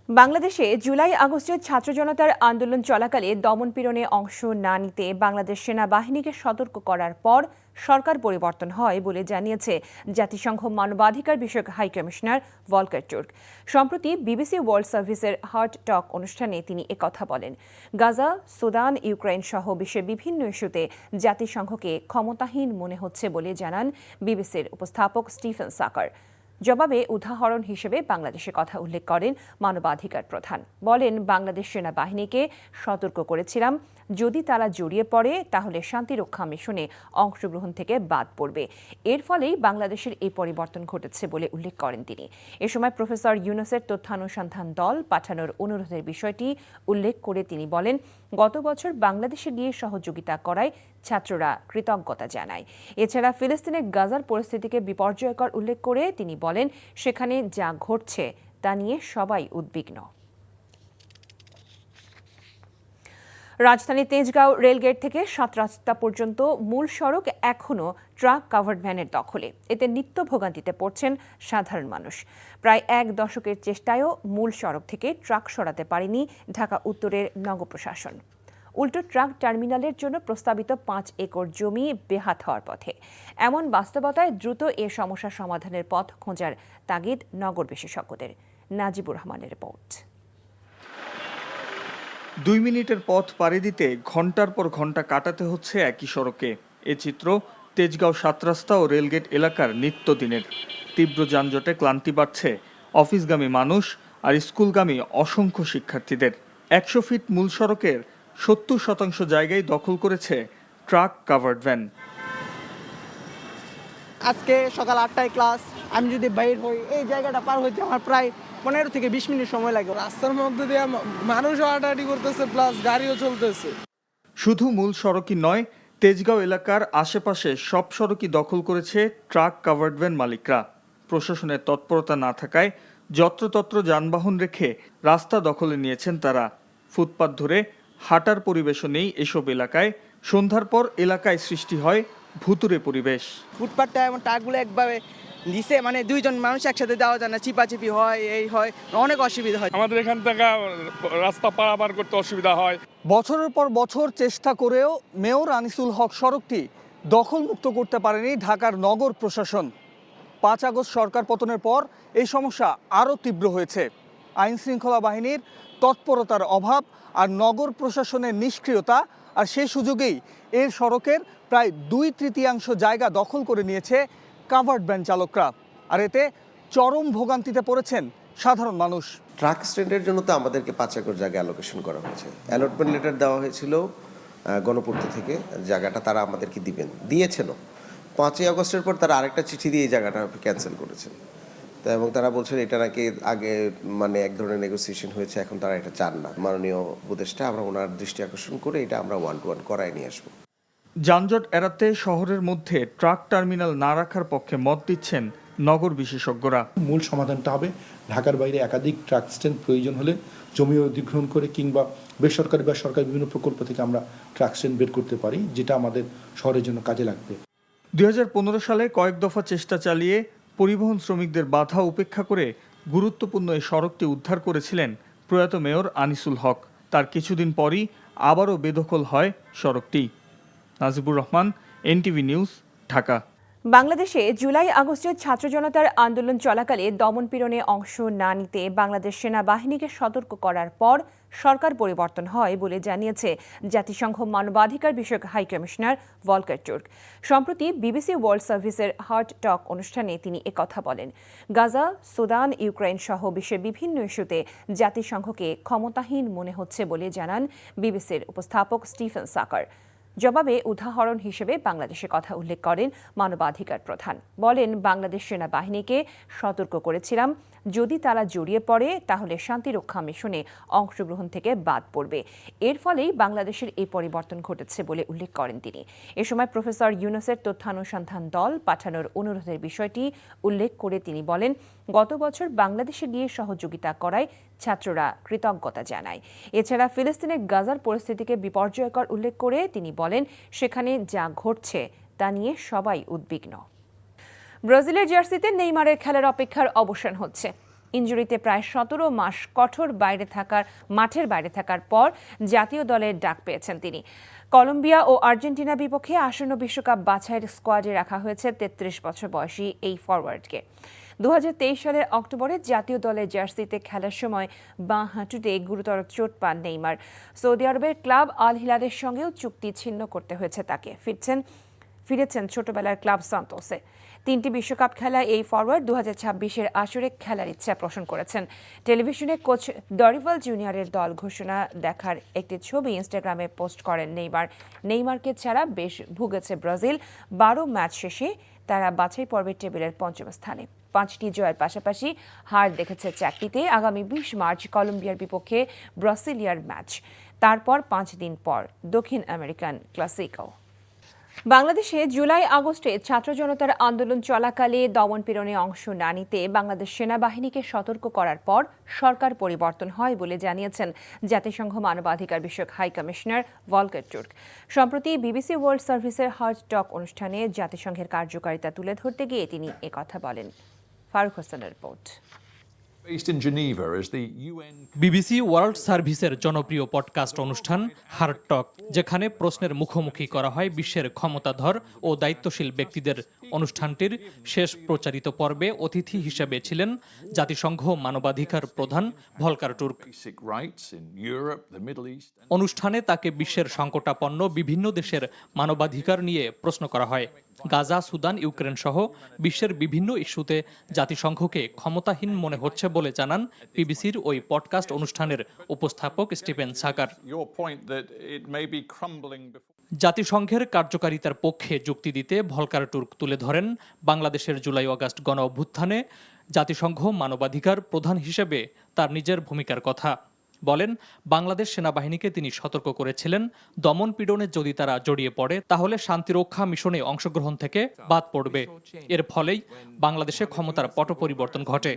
বাংলাদেশে জুলাই আগস্টের ছাত্র জনতার আন্দোলন চলাকালে দমনপীড়নে অংশ না নিতে বাংলাদেশ সেনাবাহিনীকে সতর্ক করার পর সরকার পরিবর্তন হয় বলে জানিয়েছে জাতিসংঘ মানবাধিকার বিষয়ক হাই কমিশনার ভলকার তুর্ক। সম্প্রতি বিবিসি ওয়ার্ল্ড সার্ভিসের হার্ট টক অনুষ্ঠানে তিনি একথা বলেন। গাজা, সুদান, ইউক্রেন সহ বিশ্বের বিভিন্ন ইস্যুতে জাতিসংঘকে ক্ষমতাহীন মনে হচ্ছে বলে জানান বিবিসির উপস্থাপক স্টিফেন সাকার। জবাবে উদাহরণ হিসেবে বাংলাদেশের কথা উল্লেখ করেন মানবাধিকার প্রধান। বলেন, বাংলাদেশ সেনাবাহিনীকে সতর্ক করেছিলাম, যদি তারা জড়িয়ে পড়ে তাহলে শান্তিরক্ষা মিশনে অংশগ্রহণ থেকে বাদ পড়বে। এর ফলেই বাংলাদেশের এই পরিবর্তন ঘটেছে বলে উল্লেখ করেন তিনি। এ সময় প্রফেসর ইউনুসের তথ্যানুসন্ধান দল পাঠানোর অনুরোধের বিষয়টি উল্লেখ করে তিনি বলেন, গত বছর বাংলাদেশে গিয়ে সহযোগিতা করায় ছাত্ররা কৃতজ্ঞতা জানায়। এছাড়া ফিলিস্তিনের গাজার পরিস্থিতিকে বিপর্যয়কর উল্লেখ করে তিনি বলেন, সেখানে যা ঘটছে তা নিয়ে সবাই উদ্বিগ্ন। রাজধানী তেজগাঁও রেলগেট থেকে সাতরাস্তা পর্যন্ত মূল সড়ক এখনও ট্রাক কাভার্ড ভ্যানের দখলে। এতে নিত্য ভোগান্তিতে পড়ছেন সাধারণ মানুষ। প্রায় এক দশকের চেষ্টায়ও মূল সড়ক থেকে ট্রাক সরাতে পারেনি ঢাকা উত্তরের নগর প্রশাসন। উল্টো ট্রাক টার্মিনালের জন্য প্রস্তাবিত 5 একর জমি বেহাত হওয়ার পথে। এমন বাস্তবতায় দ্রুত এ সমস্যা সমাধানের পথ খোঁজার তাগিদ নগর বিশেষজ্ঞদের। নাজিবুর রহমানের রিপোর্ট। 2 মিনিটের পথ পাড়ি দিতে ঘন্টার পর ঘন্টা কাটাতে হচ্ছে একই সড়কে। এ চিত্র তেজগাঁও সাতরাস্তা ও রেলগেট এলাকার নিত্যদিনের। তীব্র যানজটে ক্লান্তি বাড়ছে অফিসগামী মানুষ আর স্কুলগামী অসংখ্য শিক্ষার্থীদের। 100 ফিট মূল সড়কের 70% জায়গায় দখল করেছে ট্রাক কাভার্ড ভ্যান। আজকে সকাল 8টায় ক্লাস, আমি যদি বাইর হই এই জায়গাটা পার হইতে আমার প্রায় 15 থেকে 20 মিনিট সময় লাগে। রাস্তার মধ্যে দিয়ে মানুষ হাঁটাহাঁটি করতেছে, প্লাস গাড়িও চলতেছে। শুধু মূল সড়কই নয়, তেজগাঁও এলাকার আশেপাশে সব সড়কই দখল করেছে ট্রাক কাভার্ড ভ্যান মালিকরা। প্রশাসনের তৎপরতা না থাকায় যত্রতত্র যানবাহন রেখে রাস্তা দখলে নিয়েছেন তারা। ফুটপাত ধরে হাঁটার পরিবেশও নেই এসব এলাকায়। সন্ধ্যার পর এলাকায় সৃষ্টি হয় ভুতুড়ে পরিবেশ। ফুটপাতটা এবং ট্রাকগুলো একভাবে নিচে, মানে 2 জন মানুষ একসাথে যাওয়া যায় না, চিপাচিপি হয়, এই হয়, অনেক অসুবিধা হয়। আমাদের এখান থেকে রাস্তা পারাপার করতে অসুবিধা হয়। বছরের পর বছর চেষ্টা করেও মেয়র আনিসুল হক সড়কটি দখলমুক্ত করতে পারেনি ঢাকার নগর প্রশাসন। 5 আগস্ট সরকার পতনের পর এই সমস্যা আরও তীব্র হয়েছে। আইন শৃঙ্খলা বাহিনীর তৎপরতার অভাব আর নগর প্রশাসনের নিষ্ক্রিয়তা, আর সেই সুযোগেই এর সড়কের প্রায় 2/3 জায়গা দখল করে নিয়েছে কাভার্ড ভ্যান চালকরা। আর এতে চরম ভোগান্তিতে পড়েছেন সাধারণ মানুষ। ট্রাক স্ট্যান্ডের জন্য তো আমাদেরকে 5 একর জায়গা অ্যালোকেশন করা হয়েছে। অ্যালটমেন্ট লেটার দেওয়া হয়েছিল গণপূর্ত থেকে, জায়গাটা তারা আমাদেরকে দিয়েছিল। 5ই আগস্টের পর তারা আরেকটা চিঠি দিয়ে এই জায়গাটা ক্যান্সেল করেছেন। এবং তারা বলছেন এটা নাকি আগে মানে এক ধরনের নেগোসিয়েশন হয়েছে, এখন তারা এটা চান না। মাননীয় উপদেষ্টা, আমরা ওনার দৃষ্টি আকর্ষণ করে এটা আমরা 1-to-1 করায় নিয়ে আসবো। যানজট এড়াতে শহরের মধ্যে ট্রাক টার্মিনাল না রাখার পক্ষে মত দিচ্ছেন নগর বিশেষজ্ঞরা। মূল সমাধানটা হবে ঢাকার বাইরে একাধিক ট্রাক স্ট্যান্ড প্রয়োজন হলে জমি অধিগ্রহণ করে কিংবা বেসরকারি বা সরকারি বিভিন্ন প্রকল্প থেকে আমরা ট্রাক স্ট্যান্ড বের করতে পারি, যেটা আমাদের শহরের জন্য কাজে লাগবে। 2015 সালে কয়েক দফা চেষ্টা চালিয়ে পরিবহন শ্রমিকদের বাধা উপেক্ষা করে গুরুত্বপূর্ণ এই সড়কটি উদ্ধার করেছিলেন প্রয়াত মেয়র আনিসুল হক। তার কিছুদিন পরই আবারও বেদখল হয় সড়কটি। Najibur Rahman, NTV news, Dhaka. বাংলাদেশে জুলাই আগস্টের ছাত্র জনতার আন্দোলন চলাকালে দমনপীড়নে অংশ না নিতে বাংলাদেশ সেনাবাহিনীকে সতর্ক করার পর সরকার পরিবর্তন হয় বলে জানিয়েছে জাতিসংঘ মানবাধিকার বিষয়ক হাই কমিশনার ভলকার তুর্ক। সম্প্রতি বিবিসি ওয়ার্ল্ড সার্ভিসের হার্ট টক অনুষ্ঠানে তিনি একথা বলেন। গাজা, সুদান, ইউক্রেন সহ বিশ্বের বিভিন্ন ইস্যুতে জাতিসংঘকে ক্ষমতাহীন মনে হচ্ছে বলে জানান বিবিসির উপস্থাপক স্টিফেন সাকার। জবাবে উদাহরণ হিসেবে বাংলাদেশের কথা উল্লেখ করেন মানবাধিকার প্রধান। বলেন, বাংলাদেশ সেনাবাহিনীকে সতর্ক করেছিলাম, যদি তারা জড়িয়ে পড়ে তাহলে শান্তিরক্ষা মিশনে অংশগ্রহণ থেকে বাদ পড়বে। এর ফলেই বাংলাদেশের এই পরিবর্তন ঘটেছে বলে উল্লেখ করেন তিনি। এ সময় প্রফেসর ইউনুসের তথ্যানুসন্ধান দল পাঠানোর অনুরোধের বিষয়টি উল্লেখ করে তিনি বলেন, গত বছর বাংলাদেশে গিয়ে সহযোগিতা করায় ছাত্ররা কৃতজ্ঞতা জানায়। এছাড়া ফিলিস্তিনের গাজার পরিস্থিতিকে বিপর্যয়কর উল্লেখ করে তিনি বলেন, সেখানে যা ঘটছে তা নিয়ে সবাই উদ্বিগ্ন। ব্রাজিলের জার্সিতে নেইমারের খেলার অপেক্ষার অবসান হচ্ছে। ইনজুরিতে প্রায় 17 মাস মাঠের বাইরে থাকার পর জাতীয় দলের ডাক পেয়েছেন তিনি। কলম্বিয়া ও আর্জেন্টিনা বিপক্ষে আসন্ন বিশ্বকাপ বাছাইয়ের স্কোয়াডে রাখা হয়েছে 33 বছর বয়সী এই ফরওয়ার্ডকে। 2023 সালের অক্টোবরে জাতীয় দলের জার্সিতে খেলার সময় বাঁ হাঁটুতে গুরুতর চোট পান নেইমার। সৌদি আরবের ক্লাব আল হিলালের সঙ্গেও চুক্তি ছিন্ন করতে হয়েছে তাকে। ফিরেছেন ছোটবেলার ক্লাব সান্তোসে। 3টি বিশ্বকাপ খেলা এই ফরওয়ার্ড 2026-এর আসরে খেলার ইচ্ছা পোষণ করেছেন। টেলিভিশনে কোচ ডরিভাল জুনিয়রের দল ঘোষণা দেখার একটি ছবি ইনস্টাগ্রামে পোস্ট করেন নেইমারকে ছাড়া বেশ ভুগেছে ব্রাজিল। 12 ম্যাচ শেষে তারা বাছাই পর্বের টেবিলের 5ম স্থানে। 5টি জয়ের পাশাপাশি হার দেখেছে 4টিতে। আগামী 20 মার্চ কলম্বিয়ার বিপক্ষে ব্রাসিলিয়ার ম্যাচ, তারপর 5 দিন পর দক্ষিণ আমেরিকান ক্লাসিকো। বাংলাদেশে জুলাই আগস্টে ছাত্র জনতার আন্দোলন চলাকালে দমনপীড়নে অংশ না নিতে বাংলাদেশ সেনাবাহিনীকে সতর্ক করার পর সরকার পরিবর্তন হয় বলে জানিয়েছেন জাতিসংঘ মানবাধিকার বিষয়ক হাই কমিশনার ভলকার তুর্ক। সম্প্রতি বিবিসি ওয়ার্ল্ড সার্ভিসের হার্ট টক অনুষ্ঠানে জাতিসংঘের কার্যকারিতা তুলে ধরতে গিয়ে তিনি একথা বলেন। ফারুক হোসেনের রিপোর্ট। বিবিসি ওয়ার্ল্ড সার্ভিসের জনপ্রিয় পডকাস্ট অনুষ্ঠান হার্ট টক, যেখানে প্রশ্নের মুখোমুখি করা হয় বিশ্বের ক্ষমতাধর ও দায়িত্বশীল ব্যক্তিদের। অনুষ্ঠানটির শেষ প্রচারিত পর্বে অতিথি হিসেবে ছিলেন জাতিসংঘ মানবাধিকার প্রধান ভলকার তুর্ক। অনুষ্ঠানে তাকে বিশ্বের সংকটাপন্ন বিভিন্ন দেশের মানবাধিকার নিয়ে প্রশ্ন করা হয়। গাজা, সুদান, ইউক্রেন সহ বিশ্বের বিভিন্ন ইস্যুতে জাতিসংঘকে ক্ষমতাহীন মনে হচ্ছে বলে জানান বিবিসির ওই পডকাস্ট অনুষ্ঠানের উপস্থাপক স্টিফেন সাকার। জাতিসংঘের কার্যকারিতার পক্ষে যুক্তি দিতে ভলকার তুর্ক তুলে ধরেন বাংলাদেশের জুলাই আগস্ট গণ অভ্যুত্থানে জাতিসংঘ মানবাধিকার প্রধান হিসেবে তার নিজের ভূমিকার কথা। বলেন, বাংলাদেশ সেনাবাহিনীকে তিনি সতর্ক করেছিলেন, দমন পীড়নে যদি তারা জড়িয়ে পড়ে তাহলে শান্তিরক্ষা মিশনে অংশগ্রহণ থেকে বাদ পড়বে। এর ফলেই বাংলাদেশে ক্ষমতার পট পরিবর্তন ঘটে।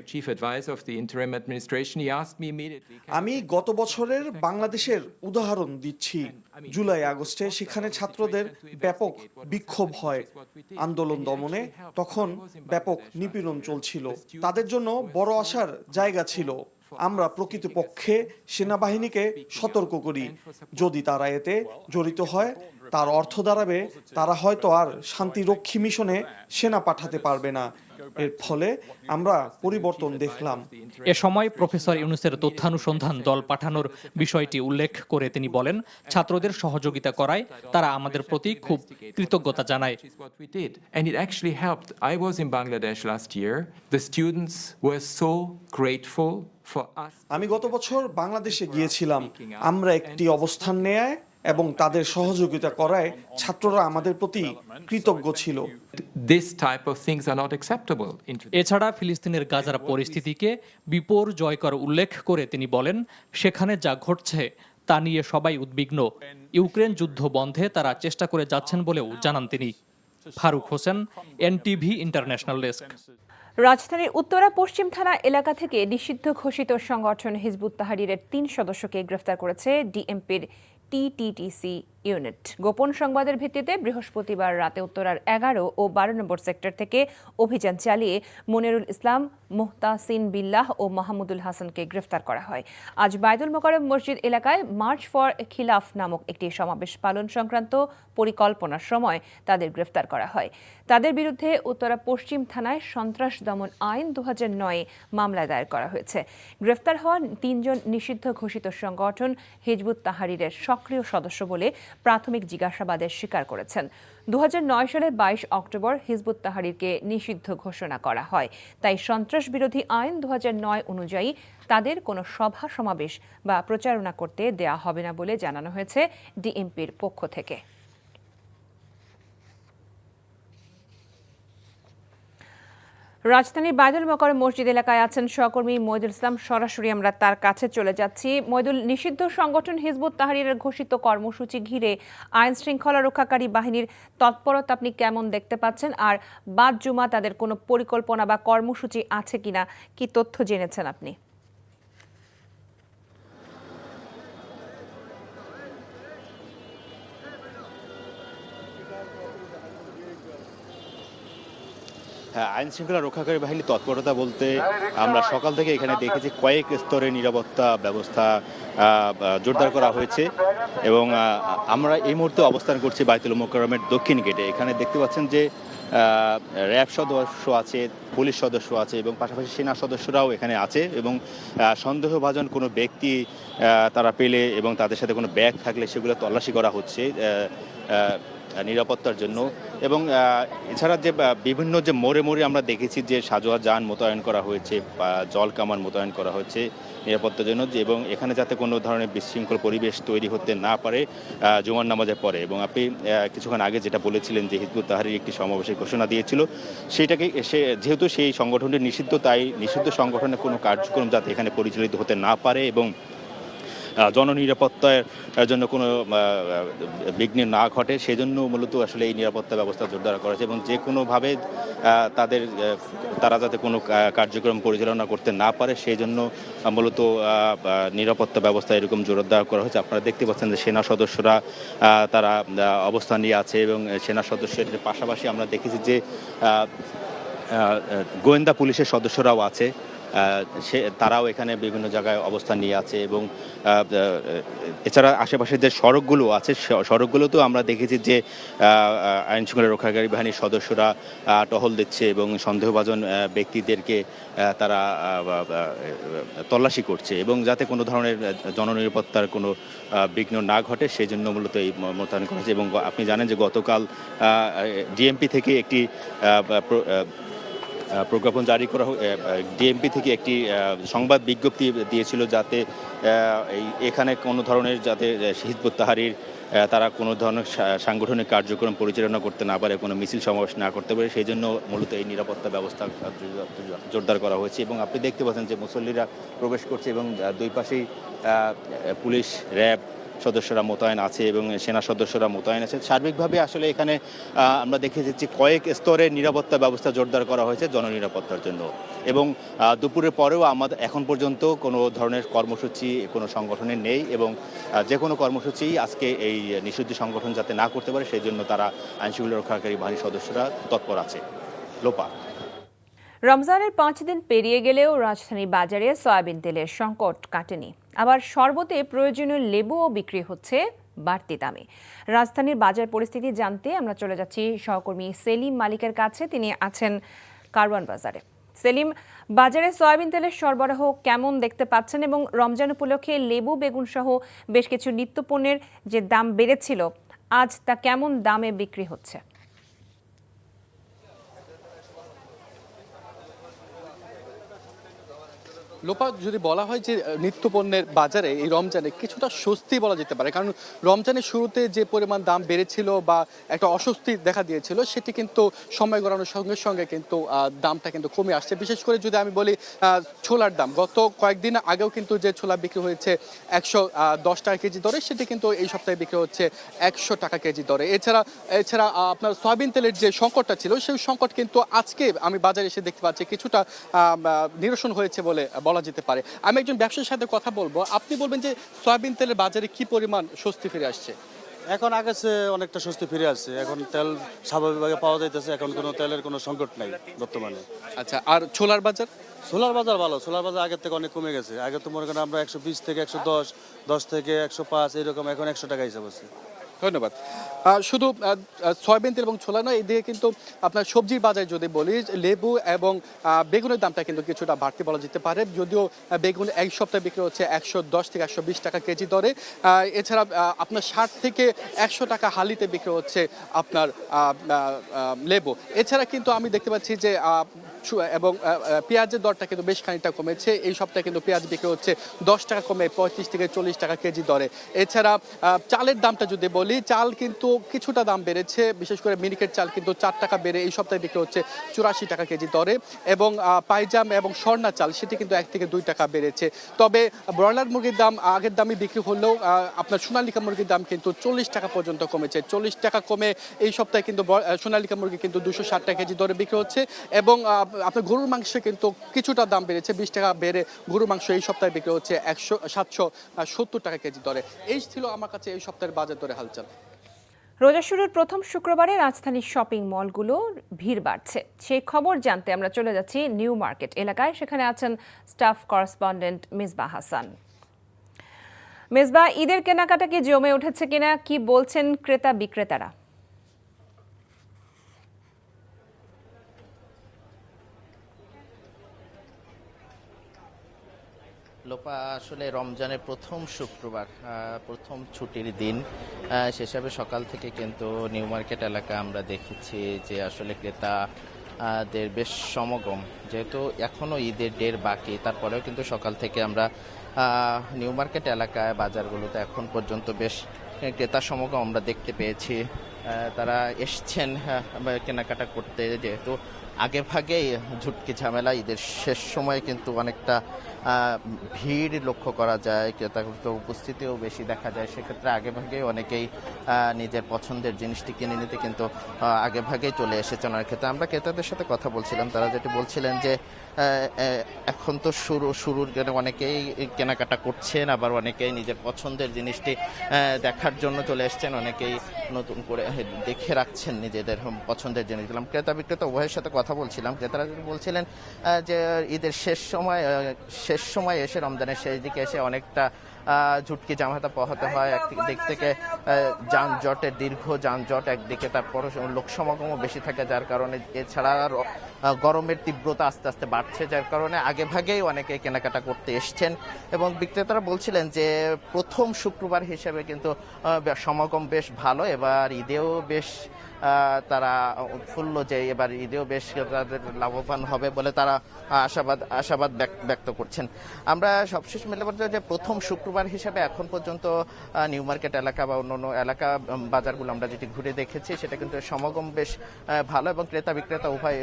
আমি গত বছরের বাংলাদেশের উদাহরণ দিচ্ছি। জুলাই আগস্টে সেখানে ছাত্রদের ব্যাপক বিক্ষোভ হয় আন্দোলন দমনে, তখন ব্যাপক নিপীড়ন চলছিল। তাদের জন্য বড় আশার জায়গা ছিল। আমরা প্রকৃতপক্ষে সেনাবাহিনীকে সতর্ক করি, যদি তারা এতে জড়িত হয় তার অর্থ দাঁড়াবে তারা হয়তো আর শান্তিরক্ষী মিশনে সেনা পাঠাতে পারবে না। এর ফলে আমরা পরিবর্তন দেখলাম। এ সময় প্রফেসর ইউনূসের তথ্যানুসন্ধান দল পাঠানোর বিষয়টি উল্লেখ করে তিনি বলেন, ছাত্রদের সহযোগিতা করায় তারা আমাদের প্রতি খুব কৃতজ্ঞতা জানায়। আমি গত বছর বাংলাদেশে গিয়েছিলাম। আমরা একটি অবস্থান নেয় এবং তাদের সহযোগিতা করায় ছাত্ররা আমাদের প্রতি কৃতজ্ঞ ছিল। এছাড়া ফিলিস্তিনের গাজার পরিস্থিতিকে বিপর্যয়কর উল্লেখ করে তিনি বলেন, সেখানে যা ঘটছে তা নিয়ে সবাই উদ্বিগ্ন। ইউক্রেন যুদ্ধ বন্ধে তারা চেষ্টা করে যাচ্ছেন বলেও জানান তিনি। Faruk Hossain, NTV international desk. রাজধানীর উত্তরা পশ্চিম থানা এলাকা থেকে নিষিদ্ধ ঘোষিত সংগঠন হিজবুত তাহরীরের 3 সদস্যকে গ্রেফতার করেছে ডিএমপির টিটিটিসি ইউনিট। গোপন সংবাদের ভিত্তিতে বৃহস্পতিবার রাতে উত্তরার 11 ও 12 নম্বর সেক্টর থেকে অভিযান চালিয়ে মনিরুল ইসলাম, মুহতাসিন বিল্লাহ ও মাহমুদুল হাসানকে গ্রেফতার করা হয়। আজ বায়তুল মোকাররম মসজিদ এলাকায় মার্চ ফর খিলাফ নামক একটি সমাবেশ পালন সংক্রান্ত পরিকল্পনার সময় তাদের গ্রেফতার করা হয়। তাদের বিরুদ্ধে উত্তরা পশ্চিম থানায় সন্ত্রাস দমন আইন 2009 মামলা দায়ের করা হয়েছে। গ্রেফতার হওয়া 3 জন নিষিদ্ধ ঘোষিত সংগঠন হিজবুত তাহরীরের সক্রিয় সদস্য বলে প্রাথমিক জিজ্ঞাসাবাদে স্বীকার করেছেন। 2009 সালের 22 অক্টোবর হিজবুত তাহরীরকে নিষিদ্ধ ঘোষণা করা হয়। তাই সন্ত্রাস বিরোধী আইন 2009 অনুযায়ী তাদের কোনো সভা সমাবেশ বা প্রচারণা করতে দেয়া হবে না বলে জানানো হয়েছে ডিএমপির পক্ষ থেকে। রাজধানীর বায়তুল মোকাররম মসজিদ এলাকায় আছেন সহকর্মী মইদুল ইসলাম। সরাসরি আমরা তার কাছে চলে যাচ্ছি। মইদুল, নিষিদ্ধ সংগঠন হিজবুত তাহরীরের ঘোষিত কর্মসূচি ঘিরে আইন শৃঙ্খলা রক্ষাকারী বাহিনীর তৎপরতা আপনি কেমন দেখতে পাচ্ছেন? আর বাদ জুমা তাদের কোনো পরিকল্পনা বা কর্মসূচি আছে কিনা, কি তথ্য জেনেছেন আপনি? হ্যাঁ, আইন শৃঙ্খলা রক্ষাকারী বাহিনী তৎপরতা বলতে আমরা সকাল থেকে এখানে দেখেছি কয়েক স্তরে নিরাপত্তা ব্যবস্থা জোরদার করা হয়েছে এবং আমরা এই মুহূর্তে অবস্থান করছি বায়তুল মোকাররমের দক্ষিণ গেটে। এখানে দেখতে পাচ্ছেন যে র্যাব সদস্য আছে, পুলিশ সদস্য আছে এবং পাশাপাশি সেনা সদস্যরাও এখানে আছে এবং সন্দেহভাজন কোনো ব্যক্তি তারা পেলে এবং তাদের সাথে কোনো ব্যাগ থাকলে সেগুলো তল্লাশি করা হচ্ছে নিরাপত্তার জন্য। এবং এছাড়া যে বিভিন্ন যে মোড়ে মোড়ে আমরা দেখেছি যে সাজোয়া যান মোতায়েন করা হয়েছে, জল কামান মোতায়েন করা হচ্ছে নিরাপত্তার জন্য, এবং এখানে যাতে কোনো ধরনের বিশৃঙ্খল পরিবেশ তৈরি হতে না পারে জুমার নামাজের পরে। এবং আপনি কিছুক্ষণ আগে যেটা বলেছিলেন যে হিজবুত তাহরির একটি সমাবেশের ঘোষণা দিয়েছিল, সেটাকে যেহেতু সেই সংগঠনটি নিষিদ্ধ, তাই নিষিদ্ধ সংগঠনের কোনো কার্যক্রম যাতে এখানে পরিচালিত হতে না পারে এবং জননিরাপত্তার জন্য কোনো বিঘ্ন না ঘটে, সেজন্য মূলত আসলে এই নিরাপত্তা ব্যবস্থা জোরদার করা হয়েছে এবং যে কোনোভাবে তারা যাতে কোনো কার্যক্রম পরিচালনা করতে না পারে সেই জন্য মূলত নিরাপত্তা ব্যবস্থা এরকম জোরদার করা হয়েছে। আপনারা দেখতে পাচ্ছেন যে সেনা সদস্যরা তারা অবস্থান নিয়ে আছে এবং সেনা সদস্যের পাশাপাশি আমরা দেখেছি যে গোয়েন্দা পুলিশের সদস্যরাও আছে, তারাও এখানে বিভিন্ন জায়গায় অবস্থান নিয়ে আছে। এবং এছাড়া আশেপাশে যে সড়কগুলো আছে সড়কগুলোতেও আমরা দেখেছি যে আইন শৃঙ্খলা রক্ষাকারী বাহিনীর সদস্যরা টহল দিচ্ছে এবং সন্দেহভাজন ব্যক্তিদেরকে তারা তল্লাশি করছে এবং যাতে কোনো ধরনের জননিরাপত্তার কোনো বিঘ্ন না ঘটে সেই জন্য মূলত এই মোতায়েন করা হয়েছে। এবং আপনি জানেন যে গতকাল ডিএমপি থেকে একটি প্রজ্ঞাপন জারি করা, ডিএমপি থেকে একটি সংবাদ বিজ্ঞপ্তি দিয়েছিল যাতে এখানে কোনো ধরনের যাতে হিজবুত তাহরির তারা কোনো ধরনের সাংগঠনিক কার্যক্রম পরিচালনা করতে না পারে, কোনো মিছিল সমাবেশ না করতে পারে, সেই জন্য মূলত এই নিরাপত্তা ব্যবস্থা জোরদার করা হয়েছে। এবং আপনি দেখতে পাচ্ছেন যে মুসল্লিরা প্রবেশ করছে এবং দুই পাশেই পুলিশ, র্যাব সদস্যরা মোতায়েন আছে এবং সেনা সদস্যরা মোতায়েন আছে। সার্বিকভাবে আসলে এখানে আমরা দেখেছি যে কয়েক স্তরে নিরাপত্তা ব্যবস্থা জোরদার করা হয়েছে জননিরাপত্তার জন্য। এবং দুপুরের পরেও আমাদের এখন পর্যন্ত কোনো ধরনের কর্মসূচি কোনো সংগঠনের নেই এবং যে কোনো কর্মসূচি আজকে এই নিষিদ্ধ সংগঠন যাতে না করতে পারে সেই জন্য তারা আইনশৃঙ্খলা রক্ষাকারী বাহিনীর সদস্যরা তৎপর আছে। লোপা। রমজানের 5 দিন পেরিয়ে গেলেও রাজধানী বাজারে সয়াবিন তেলের সংকট কাটেনি। আবার শরবতে প্রয়োজনীয় লেবুও বিক্রি হচ্ছে বাড়তি দামে। রাজধানীর বাজার পরিস্থিতি জানতে আমরা চলে যাচ্ছি সহকর্মী সেলিম মালিকের কাছে, তিনি আছেন কারওয়ান বাজারে। সেলিম, বাজারে সয়াবিন তেলের সরবরাহ কেমন দেখতে পাচ্ছেন এবং রমজান উপলক্ষে লেবু, বেগুন সহ বেশ কিছু নিত্যপণ্যের যে দাম বেড়েছিল আজ তা কেমন দামে বিক্রি হচ্ছে? লোপা, যদি বলা হয় যে নিত্যপণ্যের বাজারে এই রমজানে কিছুটা স্বস্তি বলা যেতে পারে, কারণ রমজানের শুরুতে যে পরিমাণ দাম বেড়েছিল বা একটা অস্বস্তি দেখা দিয়েছিল সেটি কিন্তু সময় গড়ানোর সঙ্গে সঙ্গে কিন্তু দামটা কিন্তু কমে আসছে। বিশেষ করে যদি আমি বলি ছোলার দাম, গত কয়েকদিন আগেও কিন্তু যে ছোলা বিক্রি হয়েছে 110 টাকা কেজি দরে, সেটি কিন্তু এই সপ্তাহে বিক্রি হচ্ছে 100 টাকা কেজি দরে। এছাড়া আপনার সয়াবিন তেলের যে সংকটটা ছিল সেই সংকট কিন্তু আজকে আমি বাজারে এসে দেখতে পাচ্ছি কিছুটা নিরসন হয়েছে বলে বলা যেতে পারে। আমি একজন ব্যবসায়ীর সাথে কথা বলবো, আপনি বলবেন যে সয়াবিন তেলের বাজারে কি পরিমাণ স্বস্তি ফিরে আসছে? এখন আগের চেয়ে অনেকটা স্বস্তি ফিরে আসছে, এখন তেল স্বাভাবিকভাবে পাওয়া যাইতেছে, এখন কোনো তেলের কোনো সংকট নাই বর্তমানে। আচ্ছা, আর ছোলার বাজার? ছোলার বাজার ভালো, ছোলার বাজার আগের থেকে অনেক কমে গেছে। আগে তো মনে করেন আমরা 120 থেকে 110, 10 থেকে 105 এরকম, এখন 100 টাকা হিসাব আছে। ধন্যবাদ। শুধু সয়াবিন তেল এবং ছোলা নয়, এদিকে কিন্তু আপনার সবজির বাজারে যদি বলি, লেবু এবং বেগুনের দামটা কিন্তু কিছুটা বাড়তি বলা যেতে পারে, যদিও বেগুন এক সপ্তাহে বিক্রি হচ্ছে 110 থেকে 120 টাকা কেজি দরে। এছাড়া আপনার 60 থেকে 100 টাকা হালিতে বিক্রি হচ্ছে আপনার লেবু। এছাড়া কিন্তু আমি দেখতে পাচ্ছি যে এবং পেঁয়াজের দরটা কিন্তু বেশ খানিকটা কমেছে। এই সপ্তাহে কিন্তু পেঁয়াজ বিক্রি হচ্ছে 10 টাকা কমে 35 থেকে 40 টাকা কেজি দরে। এছাড়া চালের দামটা যদি বলি, চাল কিন্তু কিছুটা দাম বেড়েছে, বিশেষ করে মিনিকেট চাল কিন্তু 4 টাকা বেড়ে এই সপ্তাহে বিক্রি হচ্ছে 84 টাকা কেজি দরে। এবং পাইজাম এবং স্বর্ণা চাল সেটি কিন্তু 1 থেকে 2 টাকা বেড়েছে। তবে ব্রয়লার মুরগির দাম আগের দামই বিক্রি হলেও আপনার সোনালিকা মুরগির দাম কিন্তু 40 টাকা পর্যন্ত কমেছে। 40 টাকা কমে এই সপ্তাহে কিন্তু সোনালিকা মুরগি কিন্তু 260 টাকা কেজি দরে বিক্রি হচ্ছে। এবং আপনার গরুর মাংসে কিন্তু কিছুটা দাম বেড়েছে, 20 টাকা বেড়ে গরুর মাংস এই সপ্তাহে বিক্রি হচ্ছে 770 টাকা কেজি দরে। এই ছিল আমার কাছে এই সপ্তাহের বাজার দরে হালচাল। রোজা শুরুর প্রথম শুক্রবারে রাজধানীর শপিং মলগুলোর ভিড় বাড়ছে। সেই খবর জানতে আমরা চলে যাচ্ছি নিউ মার্কেট এলাকায়। সেখানে আছেন স্টাফ করেসপন্ডেন্ট মিসবাহ হাসান। মিসবাহ, ঈদের কেনাকাটা কি জমে উঠেছে কিনা, কি বলছেন ক্রেতা বিক্রেতারা? লোপা, আসলে রমজানের প্রথম শুক্রবার, প্রথম ছুটির দিন, সে হিসাবে সকাল থেকে কিন্তু নিউ মার্কেট এলাকা আমরা দেখেছি যে আসলে ক্রেতাদের বেশ সমাগম। যেহেতু এখনও ঈদের ডের বাকি, তারপরেও কিন্তু সকাল থেকে আমরা নিউ মার্কেট এলাকায় বাজারগুলোতে এখন পর্যন্ত বেশ ক্রেতা সমাগম আমরা দেখতে পেয়েছি। তারা এসছেন কেনাকাটা করতে, যেহেতু আগে ভাগেই ঝুটকি ঝামেলা, ঈদের শেষ সময়ে কিন্তু অনেকটা ভিড় লক্ষ্য করা যায়, ক্রেতাদের উপস্থিতিও বেশি দেখা যায়। সেক্ষেত্রে আগে ভাগেই অনেকেই নিজের পছন্দের জিনিসটি কিনে নিতে কিন্তু আগে ভাগেই চলে এসেছেন অনেক ক্ষেত্রে। আমরা ক্রেতাদের সাথে কথা বলছিলাম, তারা যেটি বলছিলেন যে এখন তো শুরুর অনেকেই কেনাকাটা করছেন, আবার অনেকেই নিজের পছন্দের জিনিসটি দেখার জন্য চলে এসছেন, অনেকেই নতুন করে দেখে রাখছেন নিজেদের পছন্দের জিনিসগুলো। ক্রেতা বিক্রেতা উভয়ের সাথে কথা বলছিলাম। ক্রেতারা বলছিলেন যে ঈদের শেষ সময় এসে, রমজানের শেষ দিকে এসে অনেকটা ঝুটকি জামাতা পোহাতে হয়। একদিক থেকে যানজটের দীর্ঘ যানজট একদিকে, তারপর লোক সমাগমও বেশি থাকে, যার কারণে এছাড়া গরমের তীব্রতা আস্তে আস্তে বাড়ছে, যার কারণে আগে ভাগেই অনেকে কেনাকাটা করতে এসছেন। এবং বিক্রেতারা বলছিলেন যে প্রথম শুক্রবার হিসেবে কিন্তু সমাগম বেশ ভালো। এবার ঈদেও বেশ তারা উৎফুল্ল যে এবার ঈদেও বেশ তাদের লাভবান হবে বলে তারা আশাবাদ ব্যক্ত করছেন। আমরা সবশেষ মিলে বলতে যে প্রথম শুক্রবার হিসেবে এখন পর্যন্ত নিউ মার্কেট এলাকা বা অন্য এলাকা বাজারগুলো আমরা যেটি ঘুরে দেখেছি, সেটা কিন্তু সমাগম বেশ ভালো, এবং ক্রেতা বিক্রেতা উভয়